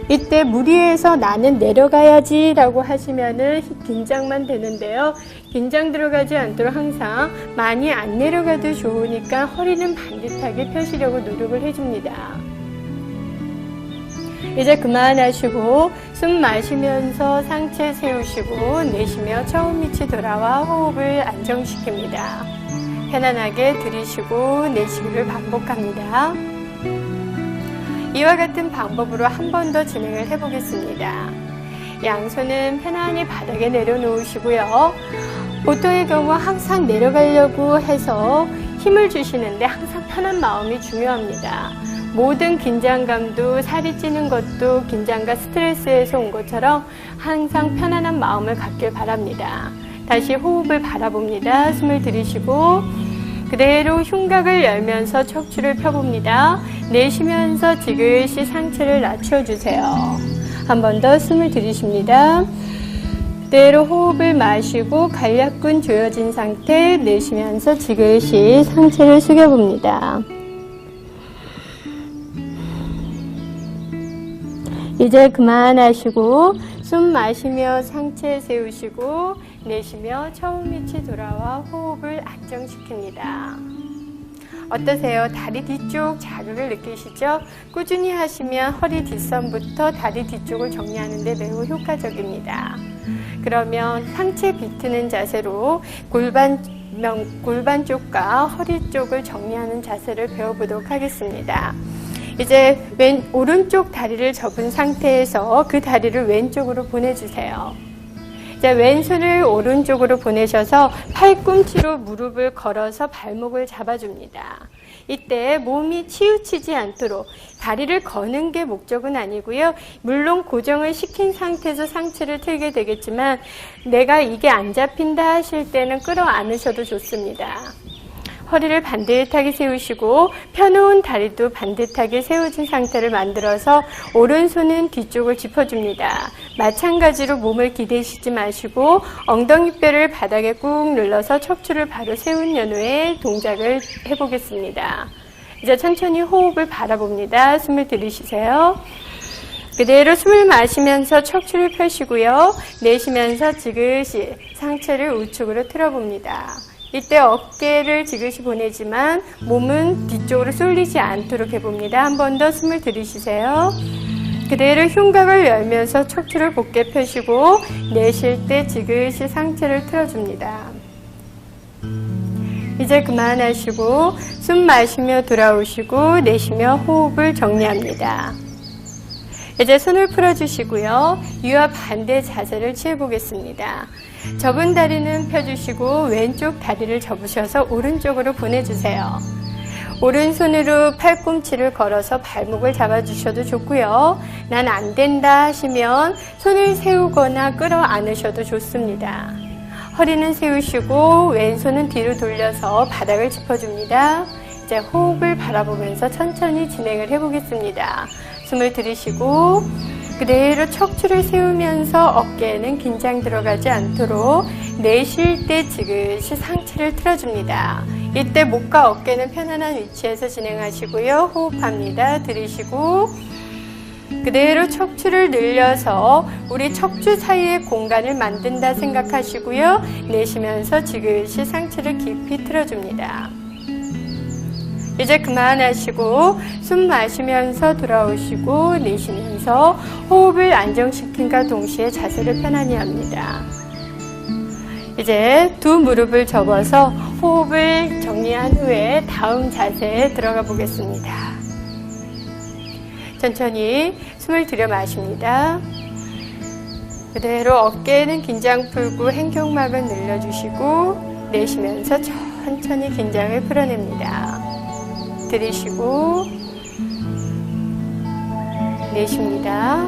이때 무리해서 나는 내려가야지 라고 하시면은 긴장만 되는데요. 긴장 들어가지 않도록 항상 많이 안 내려가도 좋으니까 허리는 반듯하게 펴시려고 노력을 해줍니다. 이제 그만하시고 숨 마시면서 상체 세우시고 내쉬며 처음 위치 돌아와 호흡을 안정시킵니다. 편안하게 들이쉬고 내쉬기를 반복합니다. 이와 같은 방법으로 한 번 더 진행을 해보겠습니다. 양손은 편안히 바닥에 내려놓으시고요. 보통의 경우 항상 내려가려고 해서 힘을 주시는데 항상 편한 마음이 중요합니다. 모든 긴장감도 살이 찌는 것도 긴장과 스트레스에서 온 것처럼 항상 편안한 마음을 갖길 바랍니다. 다시 호흡을 바라봅니다. 숨을 들이쉬고 그대로 흉곽을 열면서 척추를 펴봅니다. 내쉬면서 지그시 상체를 낮춰주세요. 한 번 더 숨을 들이쉽니다. 그대로 호흡을 마시고 간략근 조여진 상태 내쉬면서 지그시 상체를 숙여봅니다. 이제 그만하시고 숨 마시며 상체 세우시고 내쉬며 처음 위치 돌아와 호흡을 안정시킵니다. 어떠세요? 다리 뒤쪽 자극을 느끼시죠? 꾸준히 하시면 허리 뒷선부터 다리 뒤쪽을 정리하는 데 매우 효과적입니다. 그러면 상체 비트는 자세로 골반 쪽과 허리 쪽을 정리하는 자세를 배워보도록 하겠습니다. 이제 오른쪽 다리를 접은 상태에서 그 다리를 왼쪽으로 보내주세요. 이제 왼손을 오른쪽으로 보내셔서 팔꿈치로 무릎을 걸어서 발목을 잡아줍니다. 이때 몸이 치우치지 않도록 다리를 거는 게 목적은 아니고요. 물론 고정을 시킨 상태에서 상체를 틀게 되겠지만 내가 이게 안 잡힌다 하실 때는 끌어안으셔도 좋습니다. 허리를 반듯하게 세우시고 펴놓은 다리도 반듯하게 세워진 상태를 만들어서 오른손은 뒤쪽을 짚어줍니다. 마찬가지로 몸을 기대시지 마시고 엉덩이뼈를 바닥에 꾹 눌러서 척추를 바로 세운 연후에 동작을 해보겠습니다. 이제 천천히 호흡을 바라봅니다. 숨을 들이쉬세요. 그대로 숨을 마시면서 척추를 펴시고요. 내쉬면서 지그시 상체를 우측으로 틀어봅니다. 이때 어깨를 지그시 보내지만 몸은 뒤쪽으로 쏠리지 않도록 해봅니다. 한 번 더 숨을 들이쉬세요. 그대로 흉곽을 열면서 척추를 곧게 펴시고 내쉴 때 지그시 상체를 틀어줍니다. 이제 그만하시고 숨 마시며 돌아오시고 내쉬며 호흡을 정리합니다. 이제 손을 풀어주시고요. 이와 반대 자세를 취해보겠습니다. 접은 다리는 펴주시고 왼쪽 다리를 접으셔서 오른쪽으로 보내주세요. 오른손으로 팔꿈치를 걸어서 발목을 잡아주셔도 좋고요. 난 안 된다 하시면 손을 세우거나 끌어안으셔도 좋습니다. 허리는 세우시고 왼손은 뒤로 돌려서 바닥을 짚어줍니다. 이제 호흡을 바라보면서 천천히 진행을 해보겠습니다. 숨을 들이쉬고 그대로 척추를 세우면서 어깨에는 긴장 들어가지 않도록 내쉴 때 지그시 상체를 틀어줍니다. 이때 목과 어깨는 편안한 위치에서 진행하시고요. 호흡합니다. 들이쉬고 그대로 척추를 늘려서 우리 척추 사이에 공간을 만든다 생각하시고요. 내쉬면서 지그시 상체를 깊이 틀어줍니다. 이제 그만하시고 숨 마시면서 돌아오시고 내쉬면서 호흡을 안정시킨과 동시에 자세를 편안히 합니다. 이제 두 무릎을 접어서 호흡을 정리한 후에 다음 자세에 들어가 보겠습니다. 천천히 숨을 들여 마십니다. 그대로 어깨에는 긴장 풀고 횡격막을 늘려주시고 내쉬면서 천천히 긴장을 풀어냅니다. 들이쉬고 내쉽니다.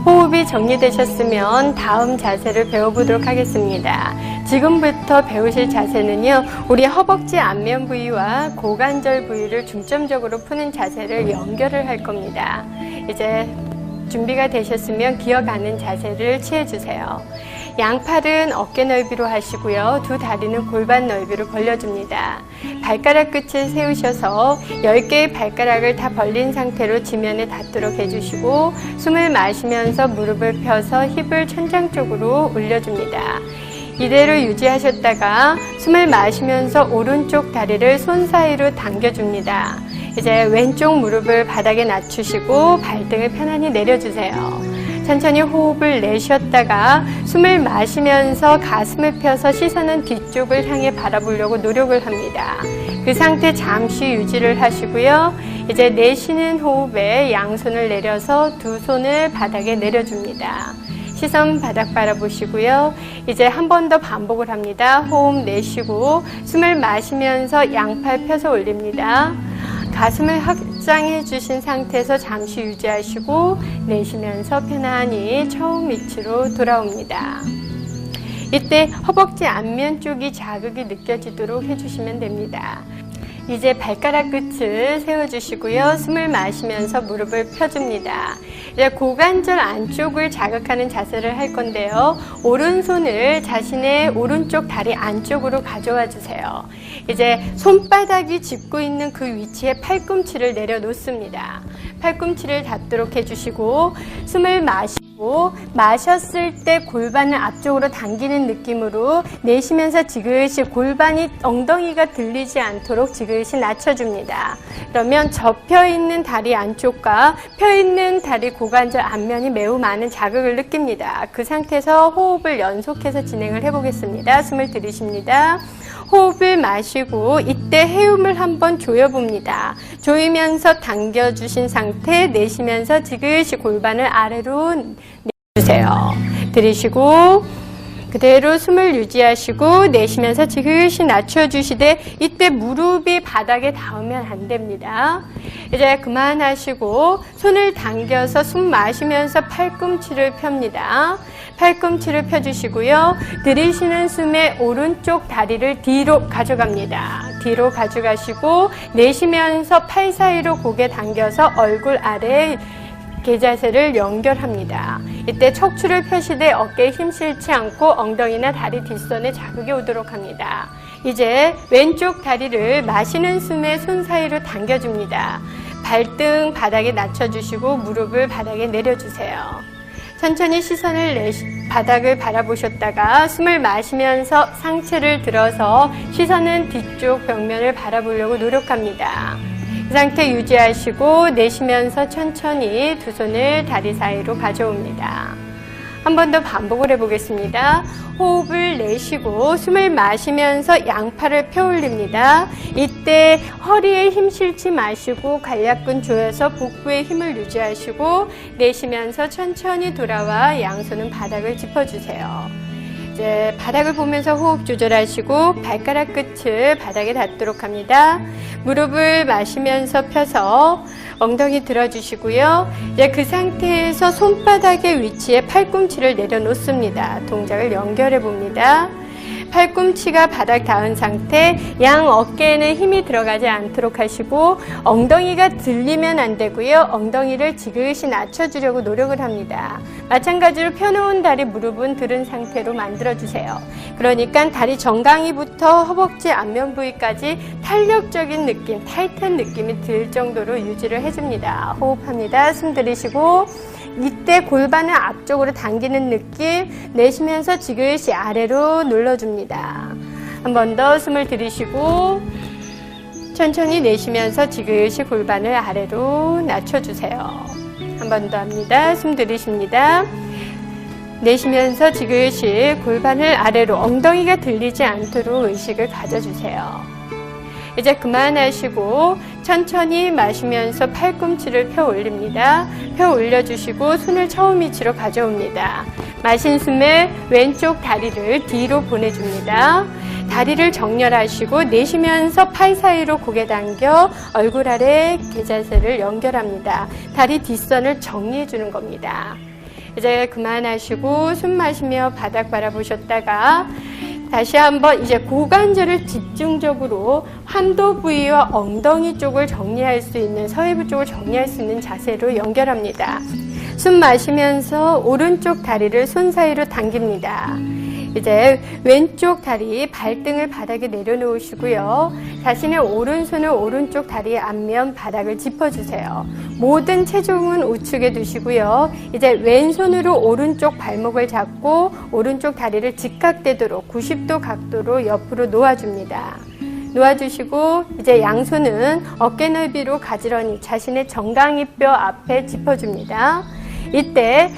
호흡이 정리되셨으면 다음 자세를 배워보도록 하겠습니다. 지금부터 배우실 자세는요, 우리 허벅지 안면 부위와 고관절 부위를 중점적으로 푸는 자세를 연결을 할 겁니다. 이제 준비가 되셨으면 기어가는 자세를 취해주세요. 양팔은 어깨 넓이로 하시고요. 두 다리는 골반 넓이로 벌려줍니다. 발가락 끝을 세우셔서 10개의 발가락을 다 벌린 상태로 지면에 닿도록 해주시고 숨을 마시면서 무릎을 펴서 힙을 천장 쪽으로 올려줍니다. 이대로 유지하셨다가 숨을 마시면서 오른쪽 다리를 손 사이로 당겨줍니다. 이제 왼쪽 무릎을 바닥에 낮추시고 발등을 편안히 내려주세요. 천천히 호흡을 내쉬었다가 숨을 마시면서 가슴을 펴서 시선은 뒤쪽을 향해 바라보려고 노력을 합니다. 그 상태 잠시 유지를 하시고요. 이제 내쉬는 호흡에 양손을 내려서 두 손을 바닥에 내려줍니다. 시선 바닥 바라보시고요. 이제 한 번 더 반복을 합니다. 호흡 내쉬고 숨을 마시면서 양팔 펴서 올립니다. 가슴을 확장해 주신 상태에서 잠시 유지하시고 내쉬면서 편안히 처음 위치로 돌아옵니다. 이때 허벅지 앞면 쪽이 자극이 느껴지도록 해주시면 됩니다. 이제 발가락 끝을 세워주시고요. 숨을 마시면서 무릎을 펴줍니다. 이제 고관절 안쪽을 자극하는 자세를 할 건데요. 오른손을 자신의 오른쪽 다리 안쪽으로 가져와 주세요. 이제 손바닥이 짚고 있는 그 위치에 팔꿈치를 내려놓습니다. 팔꿈치를 닿도록 해주시고 숨을 마시고 마셨을 때 골반을 앞쪽으로 당기는 느낌으로 내쉬면서 지그시 골반이 엉덩이가 들리지 않도록 지그시 낮춰줍니다. 그러면 접혀있는 다리 안쪽과 펴있는 다리 고관절 앞면이 매우 많은 자극을 느낍니다. 그 상태에서 호흡을 연속해서 진행을 해보겠습니다. 숨을 들이쉽니다. 호흡을 마시고 이때 해움을 한번 조여봅니다. 조이면서 당겨주신 상태 내쉬면서 지그시 골반을 아래로 내주세요. 들이쉬고 그대로 숨을 유지하시고 내쉬면서 지그시 낮춰주시되 이때 무릎이 바닥에 닿으면 안 됩니다. 이제 그만하시고 손을 당겨서 숨 마시면서 팔꿈치를 펴니다. 팔꿈치를 펴주시고요. 들이쉬는 숨에 오른쪽 다리를 뒤로 가져갑니다. 뒤로 가져가시고 내쉬면서 팔 사이로 고개 당겨서 얼굴 아래 개자세를 연결합니다. 이때 척추를 펴시되 어깨에 힘 실지 않고 엉덩이나 다리 뒷선에 자극이 오도록 합니다. 이제 왼쪽 다리를 마시는 숨에 손 사이로 당겨줍니다. 발등 바닥에 낮춰주시고 무릎을 바닥에 내려주세요. 천천히 시선을 바닥을 바라보셨다가 숨을 마시면서 상체를 들어서 시선은 뒤쪽 벽면을 바라보려고 노력합니다. 이 상태 유지하시고 내쉬면서 천천히 두 손을 다리 사이로 가져옵니다. 한 번 더 반복을 해보겠습니다. 호흡을 내쉬고 숨을 마시면서 양팔을 펴 올립니다. 이때 허리에 힘 실지 마시고 관략근 조여서 복부에 힘을 유지하시고 내쉬면서 천천히 돌아와 양손은 바닥을 짚어주세요. 이제 바닥을 보면서 호흡 조절하시고 발가락 끝을 바닥에 닿도록 합니다. 무릎을 마시면서 펴서 엉덩이 들어주시고요. 이제 그 상태에서 손바닥의 위치에 팔꿈치를 내려놓습니다. 동작을 연결해 봅니다. 팔꿈치가 바닥 닿은 상태, 양 어깨에는 힘이 들어가지 않도록 하시고 엉덩이가 들리면 안 되고요. 엉덩이를 지그시 낮춰주려고 노력을 합니다. 마찬가지로 펴놓은 다리 무릎은 들은 상태로 만들어주세요. 그러니까 다리 정강이부터 허벅지 앞면 부위까지 탄력적인 느낌, 타이트한 느낌이 들 정도로 유지를 해줍니다. 호흡합니다. 숨 들이쉬고 이때 골반을 앞쪽으로 당기는 느낌 내쉬면서 지그시 아래로 눌러줍니다. 한 번 더 숨을 들이쉬고 천천히 내쉬면서 지그시 골반을 아래로 낮춰주세요. 한 번 더 합니다. 숨 들이쉽니다. 내쉬면서 지그시 골반을 아래로 엉덩이가 들리지 않도록 의식을 가져주세요. 이제 그만하시고 천천히 마시면서 팔꿈치를 펴 올립니다. 펴 올려주시고 손을 처음 위치로 가져옵니다. 마신 숨에 왼쪽 다리를 뒤로 보내줍니다. 다리를 정렬하시고 내쉬면서 팔 사이로 고개 당겨 얼굴 아래 개자세를 연결합니다. 다리 뒷선을 정리해 주는 겁니다. 이제 그만하시고 숨 마시며 바닥 바라보셨다가 다시 한번 이제 고관절을 집중적으로 환도 부위와 엉덩이 쪽을 정리할 수 있는 서해부 쪽을 정리할 수 있는 자세로 연결합니다. 숨 마시면서 오른쪽 다리를 손 사이로 당깁니다. 이제 왼쪽 다리 발등을 바닥에 내려놓으시고요. 자신의 오른손을 오른쪽 다리 앞면 바닥을 짚어주세요. 모든 체중은 우측에 두시고요. 이제 왼손으로 오른쪽 발목을 잡고 오른쪽 다리를 직각되도록 90도 각도로 옆으로 놓아줍니다. 놓아주시고 이제 양손은 어깨 넓이로 가지런히 자신의 정강이뼈 앞에 짚어줍니다. 이때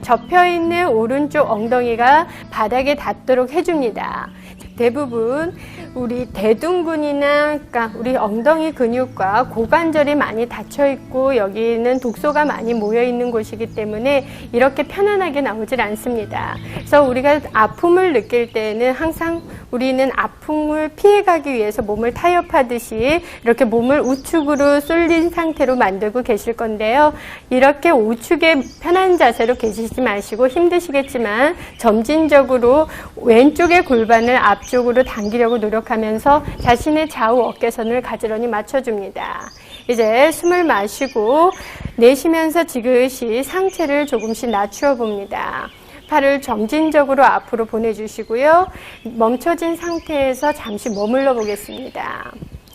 접혀있는 오른쪽 엉덩이가 바닥에 닿도록 해줍니다. 대부분 우리 대둔근이나 그러니까 우리 엉덩이 근육과 고관절이 많이 닫혀 있고 여기는 독소가 많이 모여 있는 곳이기 때문에 이렇게 편안하게 나오질 않습니다. 그래서 우리가 아픔을 느낄 때는 항상 우리는 아픔을 피해가기 위해서 몸을 타협하듯이 이렇게 몸을 우측으로 쏠린 상태로 만들고 계실 건데요. 이렇게 우측에 편한 자세로 계시지 마시고 힘드시겠지만 점진적으로 왼쪽의 골반을 앞쪽으로 당기려고 노력하면서 자신의 좌우 어깨선을 가지런히 맞춰줍니다. 이제 숨을 마시고 내쉬면서 지그시 상체를 조금씩 낮추어 봅니다. 팔을 점진적으로 앞으로 보내주시고요. 멈춰진 상태에서 잠시 머물러 보겠습니다.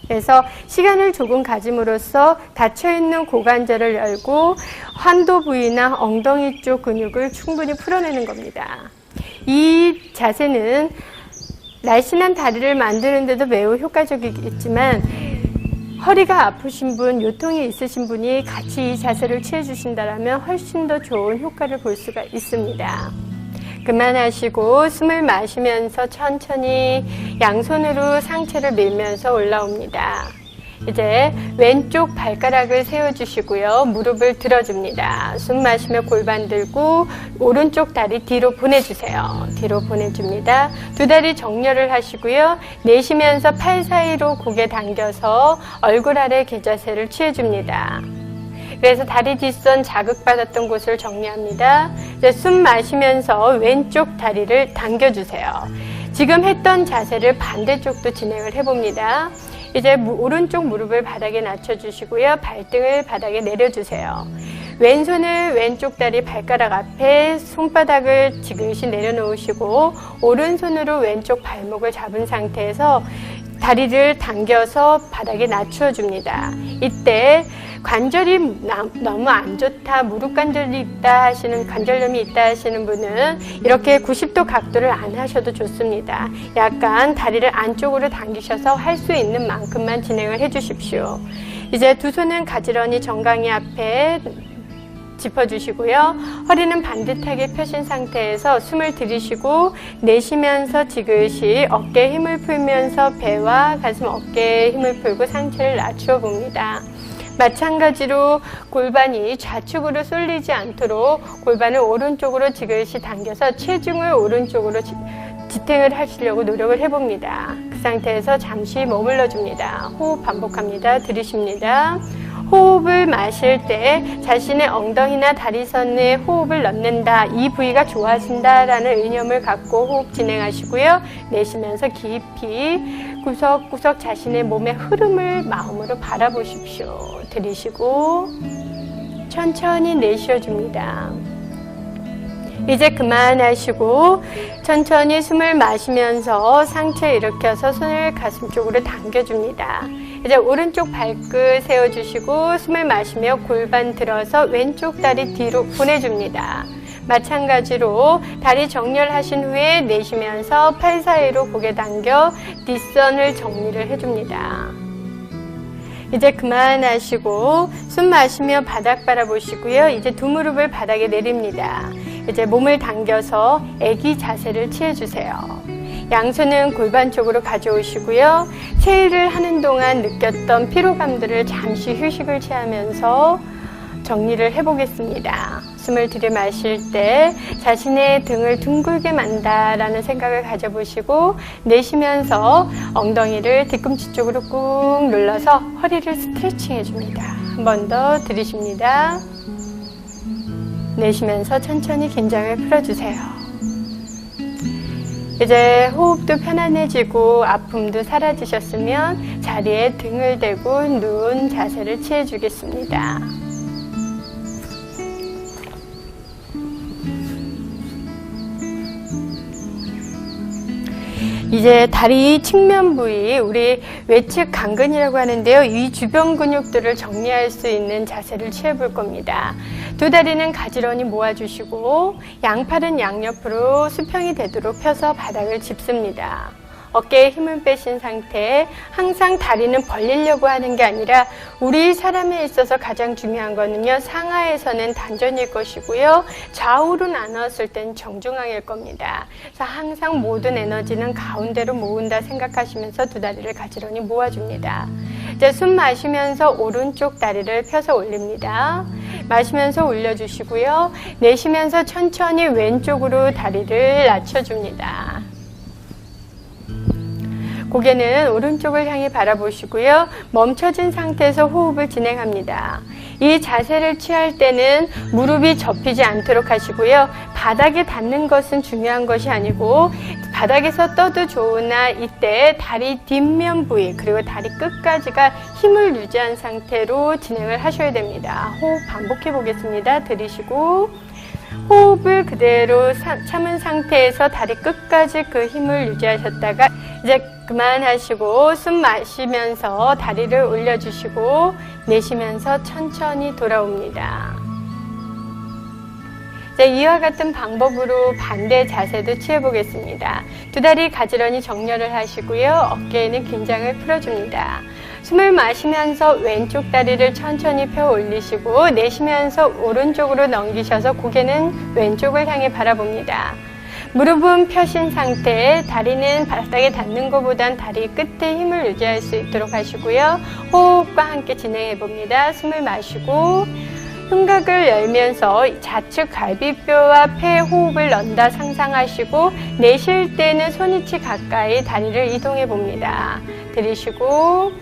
그래서 시간을 조금 가짐으로써 닫혀있는 고관절을 열고 환도 부위나 엉덩이 쪽 근육을 충분히 풀어내는 겁니다. 이 자세는 날씬한 다리를 만드는 데도 매우 효과적이겠지만 허리가 아프신 분, 요통이 있으신 분이 같이 이 자세를 취해 주신다면 훨씬 더 좋은 효과를 볼 수가 있습니다. 그만하시고 숨을 마시면서 천천히 양손으로 상체를 밀면서 올라옵니다. 이제 왼쪽 발가락을 세워주시고요. 무릎을 들어줍니다. 숨 마시며 골반 들고 오른쪽 다리 뒤로 보내주세요. 뒤로 보내줍니다. 두 다리 정렬을 하시고요. 내쉬면서 팔 사이로 고개 당겨서 얼굴 아래 개자세를 취해줍니다. 그래서 다리 뒷선 자극받았던 곳을 정리합니다. 이제 숨 마시면서 왼쪽 다리를 당겨주세요. 지금 했던 자세를 반대쪽도 진행을 해봅니다. 이제 오른쪽 무릎을 바닥에 낮춰주시고요. 발등을 바닥에 내려주세요. 왼손을 왼쪽 다리 발가락 앞에 손바닥을 지그시 내려놓으시고 오른손으로 왼쪽 발목을 잡은 상태에서 다리를 당겨서 바닥에 낮추어 줍니다. 이때 관절이 너무 안 좋다, 무릎 관절이 있다 하시는, 관절염이 있다 하시는 분은 이렇게 90도 각도를 안 하셔도 좋습니다. 약간 다리를 안쪽으로 당기셔서 할 수 있는 만큼만 진행을 해 주십시오. 이제 두 손은 가지런히 정강이 앞에 짚어주시고요. 허리는 반듯하게 펴신 상태에서 숨을 들이쉬고 내쉬면서 지그시 어깨에 힘을 풀면서 배와 가슴, 어깨에 힘을 풀고 상체를 낮추어 봅니다. 마찬가지로 골반이 좌측으로 쏠리지 않도록 골반을 오른쪽으로 지그시 당겨서 체중을 오른쪽으로 지탱을 하시려고 노력을 해봅니다. 그 상태에서 잠시 머물러 줍니다. 호흡 반복합니다. 들이쉽니다. 호흡을 마실 때 자신의 엉덩이나 다리선에 호흡을 넣는다, 이 부위가 좋아진다라는 의념을 갖고 호흡 진행하시고요. 내쉬면서 깊이 구석구석 자신의 몸의 흐름을 마음으로 바라보십시오. 들이쉬고 천천히 내쉬어줍니다. 이제 그만하시고 천천히 숨을 마시면서 상체 일으켜서 손을 가슴 쪽으로 당겨줍니다. 이제 오른쪽 발끝 세워주시고 숨을 마시며 골반 들어서 왼쪽 다리 뒤로 보내줍니다. 마찬가지로 다리 정렬하신 후에 내쉬면서 팔 사이로 고개 당겨 뒷선을 정리를 해줍니다. 이제 그만하시고 숨 마시며 바닥 바라보시고요. 이제 두 무릎을 바닥에 내립니다. 이제 몸을 당겨서 애기 자세를 취해주세요. 양손은 골반 쪽으로 가져오시고요. 체일을 하는 동안 느꼈던 피로감들을 잠시 휴식을 취하면서 정리를 해보겠습니다. 숨을 들이마실 때 자신의 등을 둥글게 만다라는 생각을 가져보시고 내쉬면서 엉덩이를 뒤꿈치 쪽으로 꾹 눌러서 허리를 스트레칭 해줍니다. 한 번 더 들이쉽니다. 내쉬면서 천천히 긴장을 풀어주세요. 이제 호흡도 편안해지고 아픔도 사라지셨으면 자리에 등을 대고 누운 자세를 취해주겠습니다. 이제 다리 측면 부위, 우리 외측 강근이라고 하는데요. 이 주변 근육들을 정리할 수 있는 자세를 취해볼 겁니다. 두 다리는 가지런히 모아주시고 양팔은 양옆으로 수평이 되도록 펴서 바닥을 짚습니다. 어깨에 힘을 빼신 상태, 항상 다리는 벌리려고 하는 게 아니라 우리 사람에 있어서 가장 중요한 거는요, 상하에서는 단전일 것이고요, 좌우로 나눴을 땐 정중앙일 겁니다. 그래서 항상 모든 에너지는 가운데로 모은다 생각하시면서 두 다리를 가지런히 모아줍니다. 이제 숨 마시면서 오른쪽 다리를 펴서 올립니다. 마시면서 올려주시고요. 내쉬면서 천천히 왼쪽으로 다리를 낮춰줍니다. 고개는 오른쪽을 향해 바라보시고요. 멈춰진 상태에서 호흡을 진행합니다. 이 자세를 취할 때는 무릎이 접히지 않도록 하시고요. 바닥에 닿는 것은 중요한 것이 아니고 바닥에서 떠도 좋으나 이때 다리 뒷면 부위 그리고 다리 끝까지가 힘을 유지한 상태로 진행을 하셔야 됩니다. 호흡 반복해 보겠습니다. 들이쉬고 호흡을 그대로 참은 상태에서 다리 끝까지 그 힘을 유지하셨다가 이제 그만하시고 숨 마시면서 다리를 올려주시고 내쉬면서 천천히 돌아옵니다. 자, 이와 같은 방법으로 반대 자세도 취해보겠습니다. 두 다리 가지런히 정렬을 하시고요. 어깨에는 긴장을 풀어줍니다. 숨을 마시면서 왼쪽 다리를 천천히 펴 올리시고 내쉬면서 오른쪽으로 넘기셔서 고개는 왼쪽을 향해 바라봅니다. 무릎은 펴신 상태에 다리는 바닥에 닿는 것보단 다리 끝에 힘을 유지할 수 있도록 하시고요. 호흡과 함께 진행해 봅니다. 숨을 마시고 흉곽을 열면서 좌측 갈비뼈와 폐 호흡을 넣는다 상상하시고 내쉴 때는 손위치 가까이 다리를 이동해 봅니다. 들이쉬고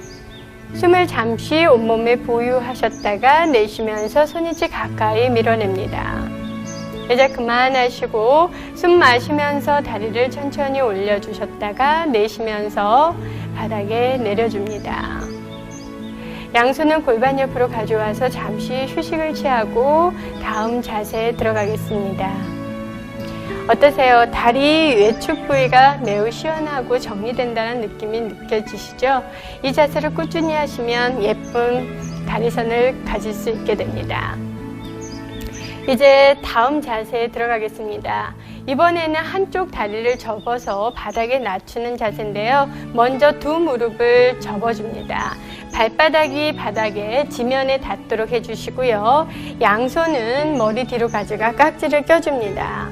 숨을 잠시 온몸에 보유하셨다가 내쉬면서 손위치 가까이 밀어냅니다. 이제 그만하시고 숨 마시면서 다리를 천천히 올려주셨다가 내쉬면서 바닥에 내려줍니다. 양손은 골반 옆으로 가져와서 잠시 휴식을 취하고 다음 자세에 들어가겠습니다. 어떠세요? 다리 외축 부위가 매우 시원하고 정리된다는 느낌이 느껴지시죠? 이 자세를 꾸준히 하시면 예쁜 다리선을 가질 수 있게 됩니다. 이제 다음 자세에 들어가겠습니다. 이번에는 한쪽 다리를 접어서 바닥에 낮추는 자세인데요. 먼저 두 무릎을 접어줍니다. 발바닥이 바닥에 지면에 닿도록 해주시고요. 양손은 머리 뒤로 가져가 깍지를 껴줍니다.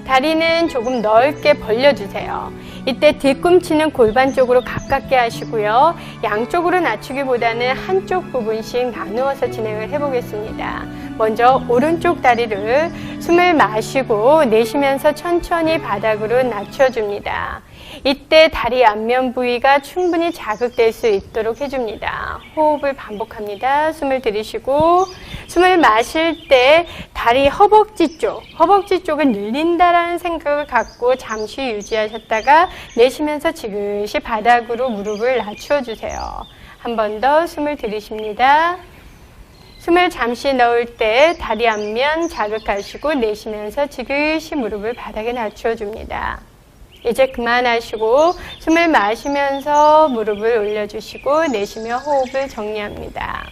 다리는 조금 넓게 벌려주세요. 이때 뒤꿈치는 골반 쪽으로 가깝게 하시고요. 양쪽으로 낮추기보다는 한쪽 부분씩 나누어서 진행을 해보겠습니다. 먼저 오른쪽 다리를 숨을 마시고 내쉬면서 천천히 바닥으로 낮춰줍니다. 이때 다리 앞면 부위가 충분히 자극될 수 있도록 해줍니다. 호흡을 반복합니다. 숨을 들이쉬고 숨을 마실 때 다리 허벅지 쪽을 늘린다라는 생각을 갖고 잠시 유지하셨다가 내쉬면서 지그시 바닥으로 무릎을 낮춰주세요. 한 번 더 숨을 들이쉽니다. 숨을 잠시 넣을 때 다리 앞면 자극하시고 내쉬면서 지그시 무릎을 바닥에 낮춰줍니다. 이제 그만하시고 숨을 마시면서 무릎을 올려주시고 내쉬며 호흡을 정리합니다.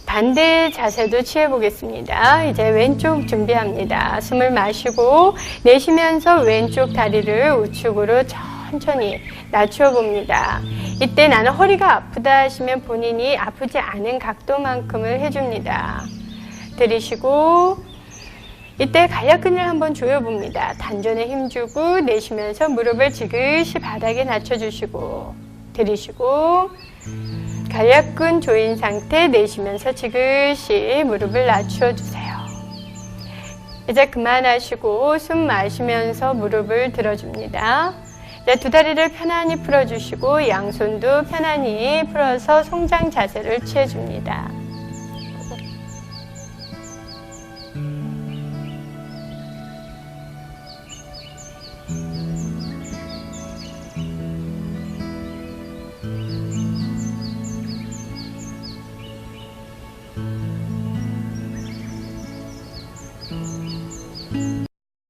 반대 자세도 취해보겠습니다. 이제 왼쪽 준비합니다. 숨을 마시고 내쉬면서 왼쪽 다리를 우측으로 천천히 낮춰봅니다. 이때 나는 허리가 아프다 하시면 본인이 아프지 않은 각도만큼을 해줍니다. 들이쉬고 이때 간략근을 한번 조여봅니다. 단전에 힘주고 내쉬면서 무릎을 지그시 바닥에 낮춰주시고 들이쉬고 간략근 조인 상태 내쉬면서 지그시 무릎을 낮춰주세요. 이제 그만하시고 숨 마시면서 무릎을 들어줍니다. 이제 두 다리를 편안히 풀어주시고 양손도 편안히 풀어서 송장 자세를 취해줍니다.